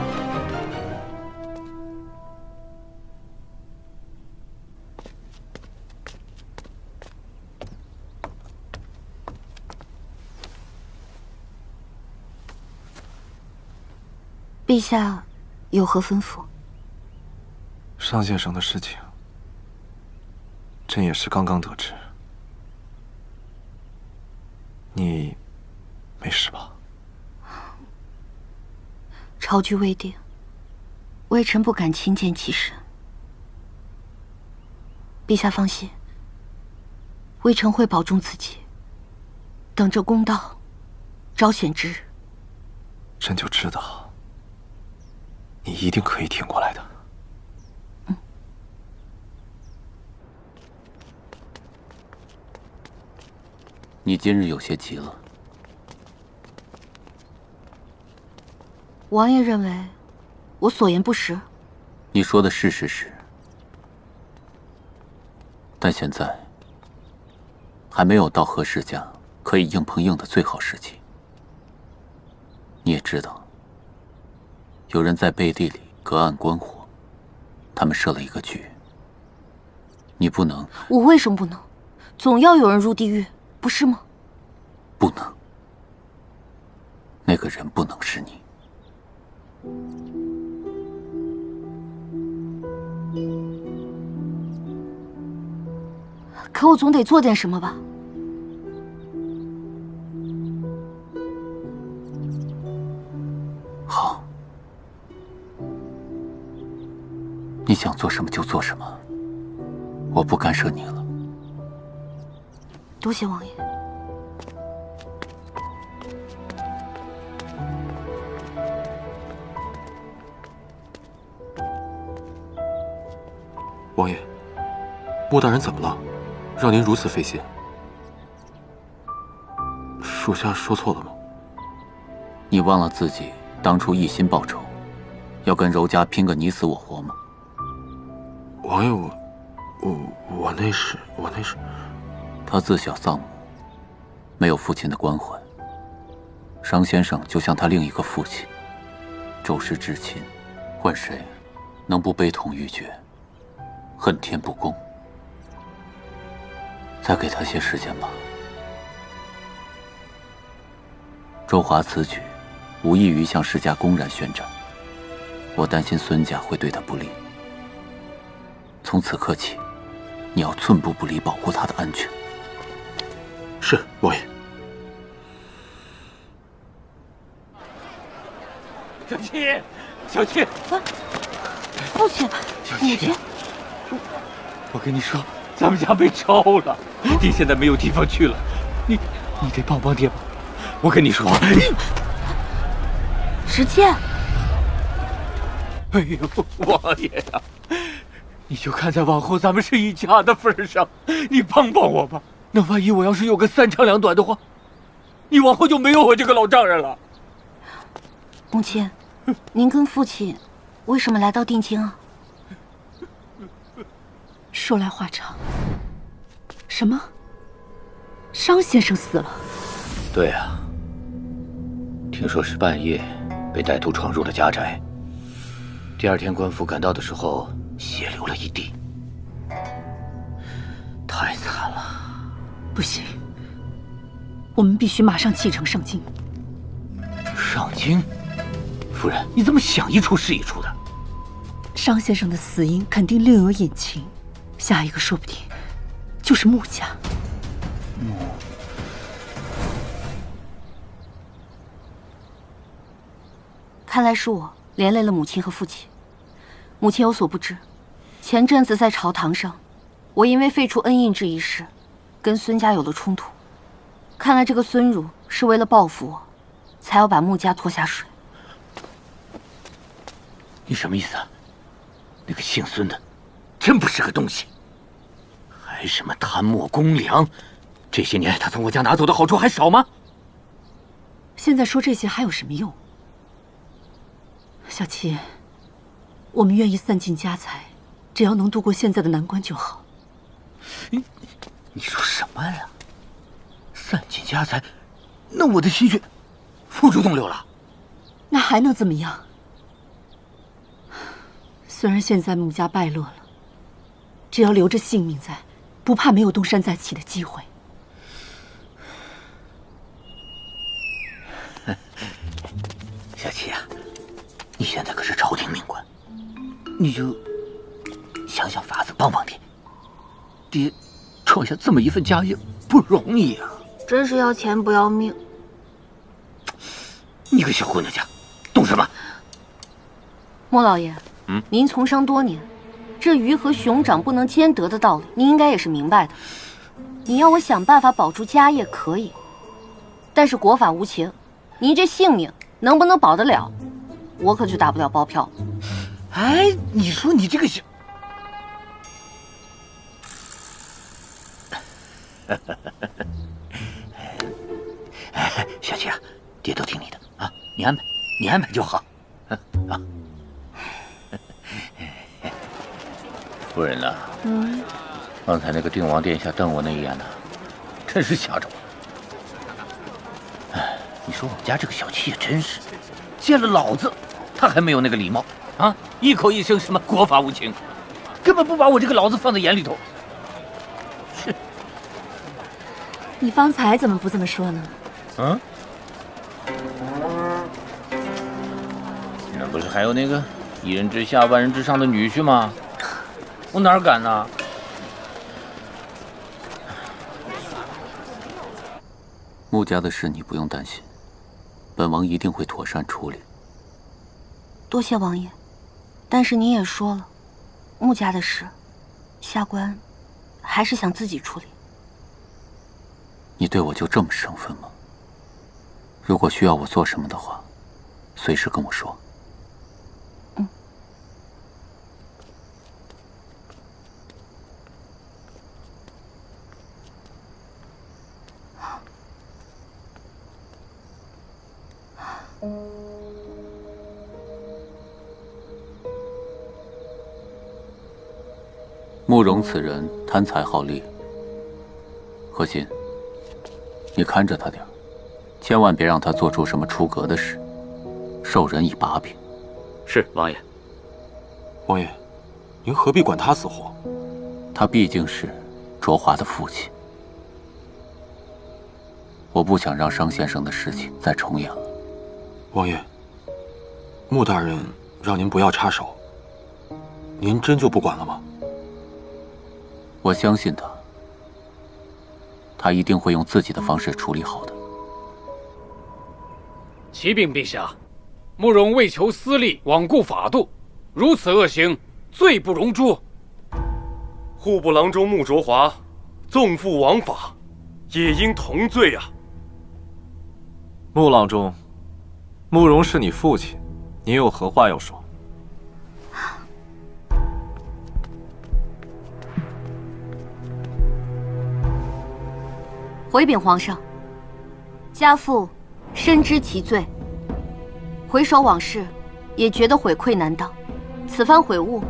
S1: 陛下有何吩咐？
S2: 尚先生的事情，朕也是刚刚得知。你没事吧？
S1: 朝局未定，微臣不敢亲见其身。陛下放心，微臣会保重自己，等着公道昭显之日。
S2: 朕就知道。你一定可以挺过来的。
S4: 你今日有些急了。
S1: 王爷认为我所言不实？
S4: 你说的是事实，但现在还没有到和世家可以硬碰硬的最好时机。你也知道。有人在背地里隔岸观火，他们设了一个局。你不能。
S1: 我为什么不能？总要有人入地狱，不是吗？
S4: 不能。那个人不能是你。
S1: 可我总得做点什么吧。
S4: 好。你想做什么就做什么，我不干涉你了。
S1: 多谢王爷。
S6: 王爷，穆大人怎么了？让您如此费心？属下说错了吗？
S4: 你忘了自己当初一心报仇，要跟柔家拼个你死我活吗？
S6: 王爷，我那是……
S4: 他自小丧母，没有父亲的关怀，商先生就像他另一个父亲，周氏至亲，换谁能不悲痛欲绝，恨天不公？再给他些时间吧。周华此举，无异于向世家公然宣战，我担心孙家会对他不利。从此刻起，你要寸步不离，保护他的安全。
S15: 是，王爷。
S9: 小七，小七，
S1: 父亲，母亲，
S9: 我跟你说，咱们家被抄了，爹现在没有地方去了，你得帮帮爹吧。我跟你说，
S1: 石剑，
S9: 哎呦，王爷呀，你就看在往后咱们是一家的份上，你帮帮我吧。那万一我要是有个三长两短的话，你往后就没有我这个老丈人了。
S1: 母亲，您跟父亲为什么来到定京啊？
S19: 说来话长。什么？商先生死了？
S11: 对啊，听说是半夜被歹徒闯入了家宅，第二天官府赶到的时候，血流了一地，太惨了。
S19: 不行，我们必须马上启程上京。
S11: 上京？夫人，你怎么想一出是一出的？
S19: 商先生的死因肯定另有隐情，下一个说不定就是穆家。
S1: 看来是我连累了母亲和父亲。母亲有所不知，前阵子在朝堂上，我因为废除恩印制一事，跟孙家有了冲突。看来这个孙儒是为了报复我，才要把穆家拖下水。
S11: 你什么意思啊？那个姓孙的，真不是个东西，还什么贪墨公粮，这些年他从我家拿走的好处还少吗？
S19: 现在说这些还有什么用？小七，我们愿意散尽家财，只要能度过现在的难关就好。
S11: 你说什么呀？散尽家财，那我的心血付诸东流了。
S19: 那还能怎么样？虽然现在穆家败落了，只要留着性命在，不怕没有东山再起的机会。
S11: 小七啊，你现在可是朝廷命官，你就想想法子帮帮爹。爹创下这么一份家业不容易啊！
S18: 真是要钱不要命。
S11: 你个小姑娘家，懂什么？
S1: 莫老爷，您从商多年，这鱼和熊掌不能兼得的道理，您应该也是明白的。你要我想办法保住家业可以，但是国法无情，您这性命能不能保得了，我可就打不了包票。
S11: 哎，你说你这个小……小七啊，爹都听你的啊，你安排就好。啊，夫人呐，刚才那个定王殿下瞪我那一眼呢，真是吓着我。哎，你说我们家这个小七也真是，见了老子，他还没有那个礼貌啊，一口一声什么国法无情，根本不把我这个老子放在眼里头。是，
S19: 你方才怎么不这么说呢？
S11: 那不是还有那个一人之下万人之上的女婿吗？我哪敢呢？
S4: 穆家的事你不用担心，本王一定会妥善处理。
S1: 多谢王爷，但是您也说了，穆家的事，下官还是想自己处理。
S4: 你对我就这么生分吗？如果需要我做什么的话，随时跟我说。慕容此人贪财好利，何心，你看着他点儿，千万别让他做出什么出格的事，授人以把柄。
S3: 是，王爷。
S6: 王爷，您何必管他死活？
S4: 他毕竟是卓华的父亲，我不想让商先生的事情再重演了。
S6: 王爷，穆大人让您不要插手，您真就不管了吗？
S4: 我相信他，他一定会用自己的方式处理好的。
S21: 启禀陛下，慕容为求私利，罔顾法度，如此恶行，罪不容诛。
S17: 户部郎中穆卓华纵负王法，也应同罪啊！
S2: 穆郎中，慕容是你父亲，你有何话要说？
S1: 回禀皇上，家父深知其罪，回首往事，也觉得悔愧难当。此番悔悟，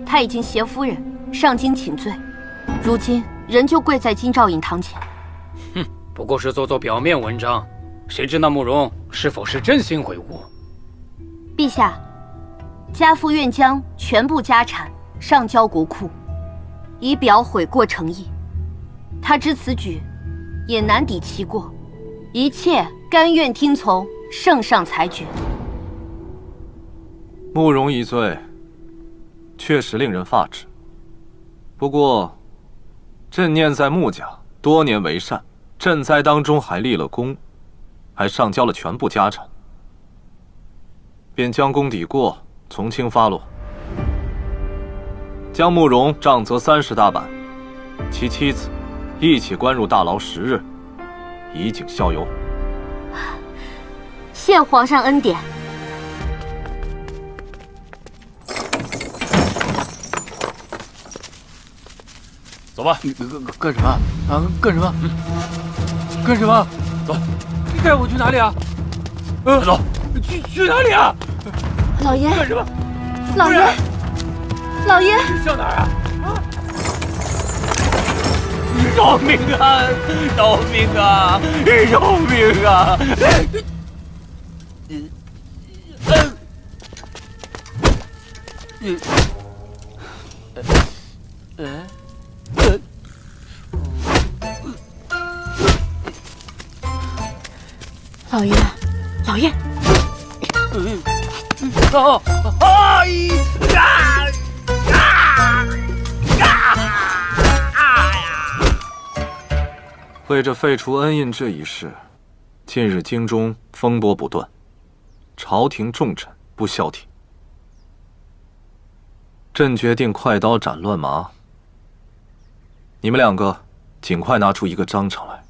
S1: 他已经携夫人上京请罪，如今仍旧跪在京兆尹堂前。
S21: 哼，不过是做做表面文章，谁知那慕容是否是真心悔悟？
S1: 陛下，家父愿将全部家产上交国库，以表悔过诚意。他知此举也难抵其过，一切甘愿听从圣上裁决。
S2: 慕容一罪，确实令人发指。不过，朕念在穆家多年为善，赈灾当中还立了功，还上交了全部家产，便将功抵过，从轻发落，将慕容杖责30大板，其妻子一起关入大牢10日，以儆效尤。
S1: 谢皇上恩典。
S21: 走吧。
S6: 干什么？啊，干什么？干什么？
S21: 走。
S6: 你带我去哪里啊？
S21: 走。
S6: 去哪里啊？
S1: 老爷。
S6: 干什么？
S1: 老爷。老爷。
S6: 上哪儿啊？
S21: 饶命啊！饶命啊！饶命啊！
S12: 老爷，老爷，
S2: 为这废除恩印这一事，近日京中风波不断，朝廷重臣不消停。朕决定快刀斩乱麻，你们两个尽快拿出一个章程来，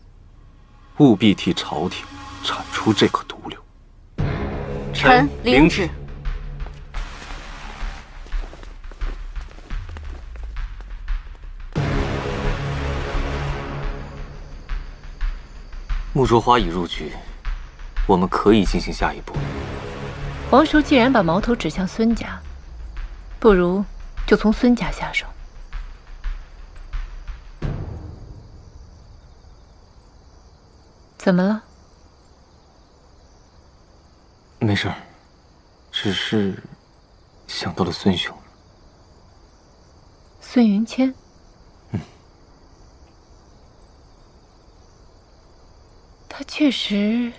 S2: 务必替朝廷铲除这颗毒瘤。
S1: 臣领旨。
S3: 穆卓华已入局，我们可以进行下一步。
S5: 皇叔既然把矛头指向孙家，不如就从孙家下手。怎么了？
S3: 没事儿，只是想到了孙兄。
S5: 孙云谦。他确实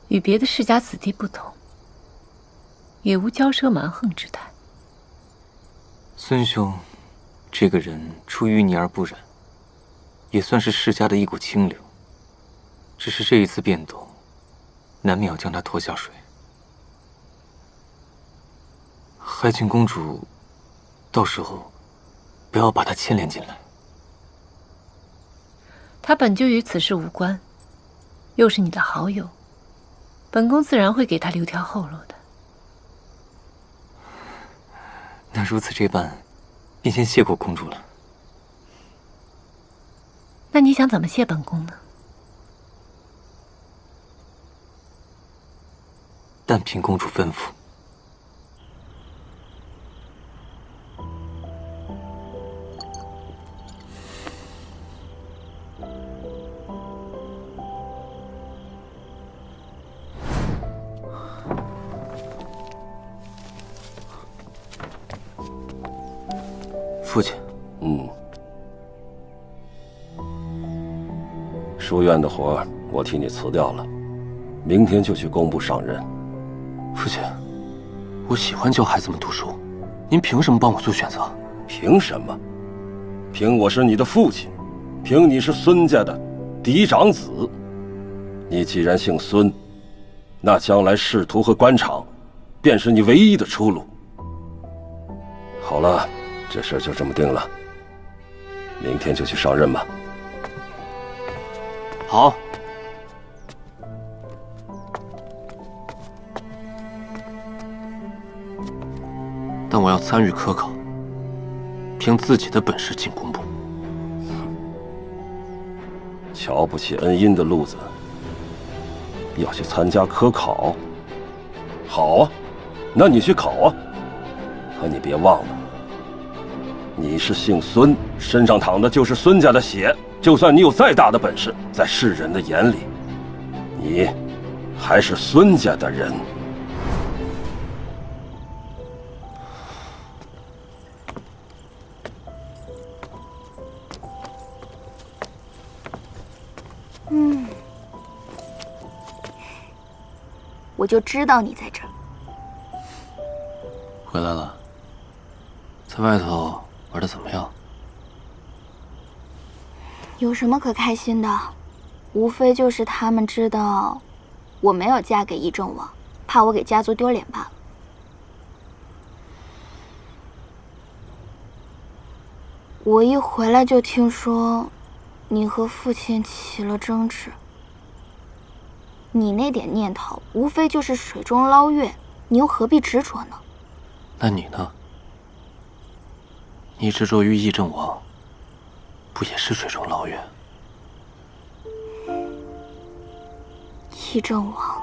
S5: 与别的世家子弟不同，也无骄奢蛮横之态。
S3: 孙兄，这个人出淤泥而不染，也算是世家的一股清流。只是这一次变动，难免要将他拖下水。海清公主，到时候不要把他牵连进来。
S5: 他本就与此事无关，又是你的好友，本宫自然会给他留条后路的。
S3: 那如此这般，便先谢过公主了。
S5: 那你想怎么谢本宫呢？
S3: 但凭公主吩咐。
S6: 父亲。
S8: 书院的活我替你辞掉了，明天就去工部上任。
S6: 父亲，我喜欢教孩子们读书，您凭什么帮我做选择？
S8: 凭什么？凭我是你的父亲，凭你是孙家的嫡长子。你既然姓孙，那将来仕途和官场，便是你唯一的出路。好了，这事就这么定了，明天就去上任吧。
S6: 好。但我要参与科考，凭自己的本事进工部。
S8: 瞧不起恩荫的路子，要去参加科考？好啊，那你去考啊。可你别忘了，你是姓孙，身上淌的就是孙家的血。就算你有再大的本事，在世人的眼里，你还是孙家的人。
S18: 我就知道你在这儿。
S6: 回来了，在外头玩的怎么样？
S18: 有什么可开心的？无非就是他们知道我没有嫁给议政王，怕我给家族丢脸罢了。我一回来就听说你和父亲起了争执。你那点念头，无非就是水中捞月，你又何必执着呢？
S6: 那你呢？你执着于议政王，不也是水中捞月？
S18: 议政王，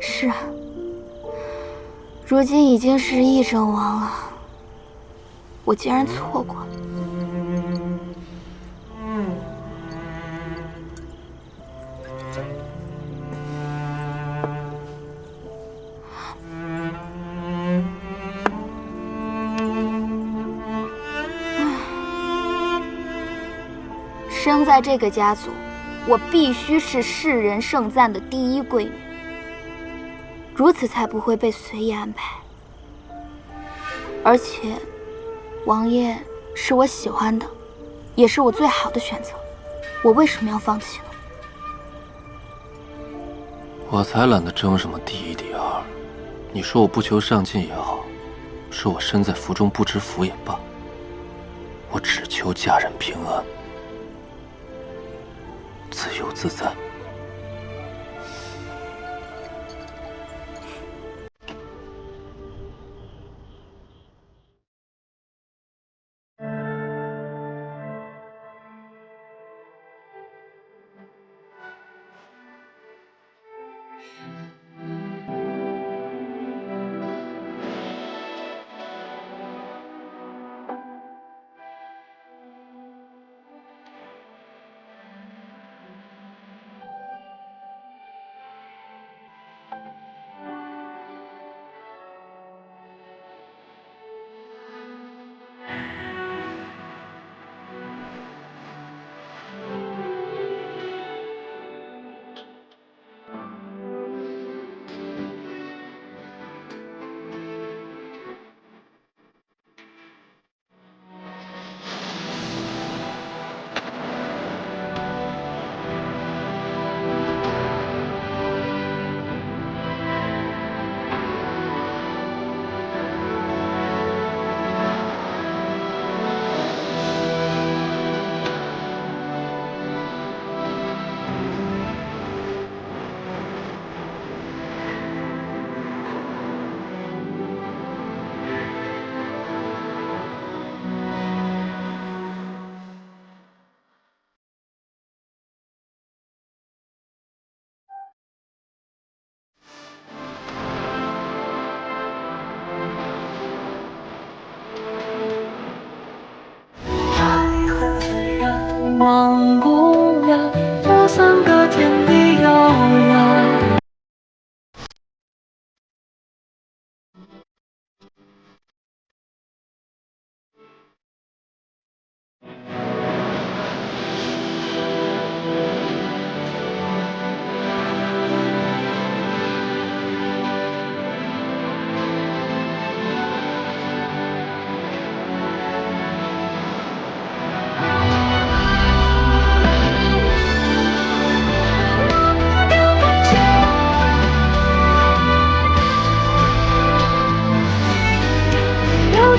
S18: 是啊，如今已经是议政王了，我竟然错过了。生在这个家族，我必须是世人盛赞的第一贵女，如此才不会被随意安排。而且，王爷是我喜欢的，也是我最好的选择，我为什么要放弃呢？
S6: 我才懒得争什么第一第二，你说我不求上进也好，说我身在福中不知福也罢，我只求家人平安，自由自在。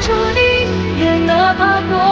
S7: 出你，也哪怕多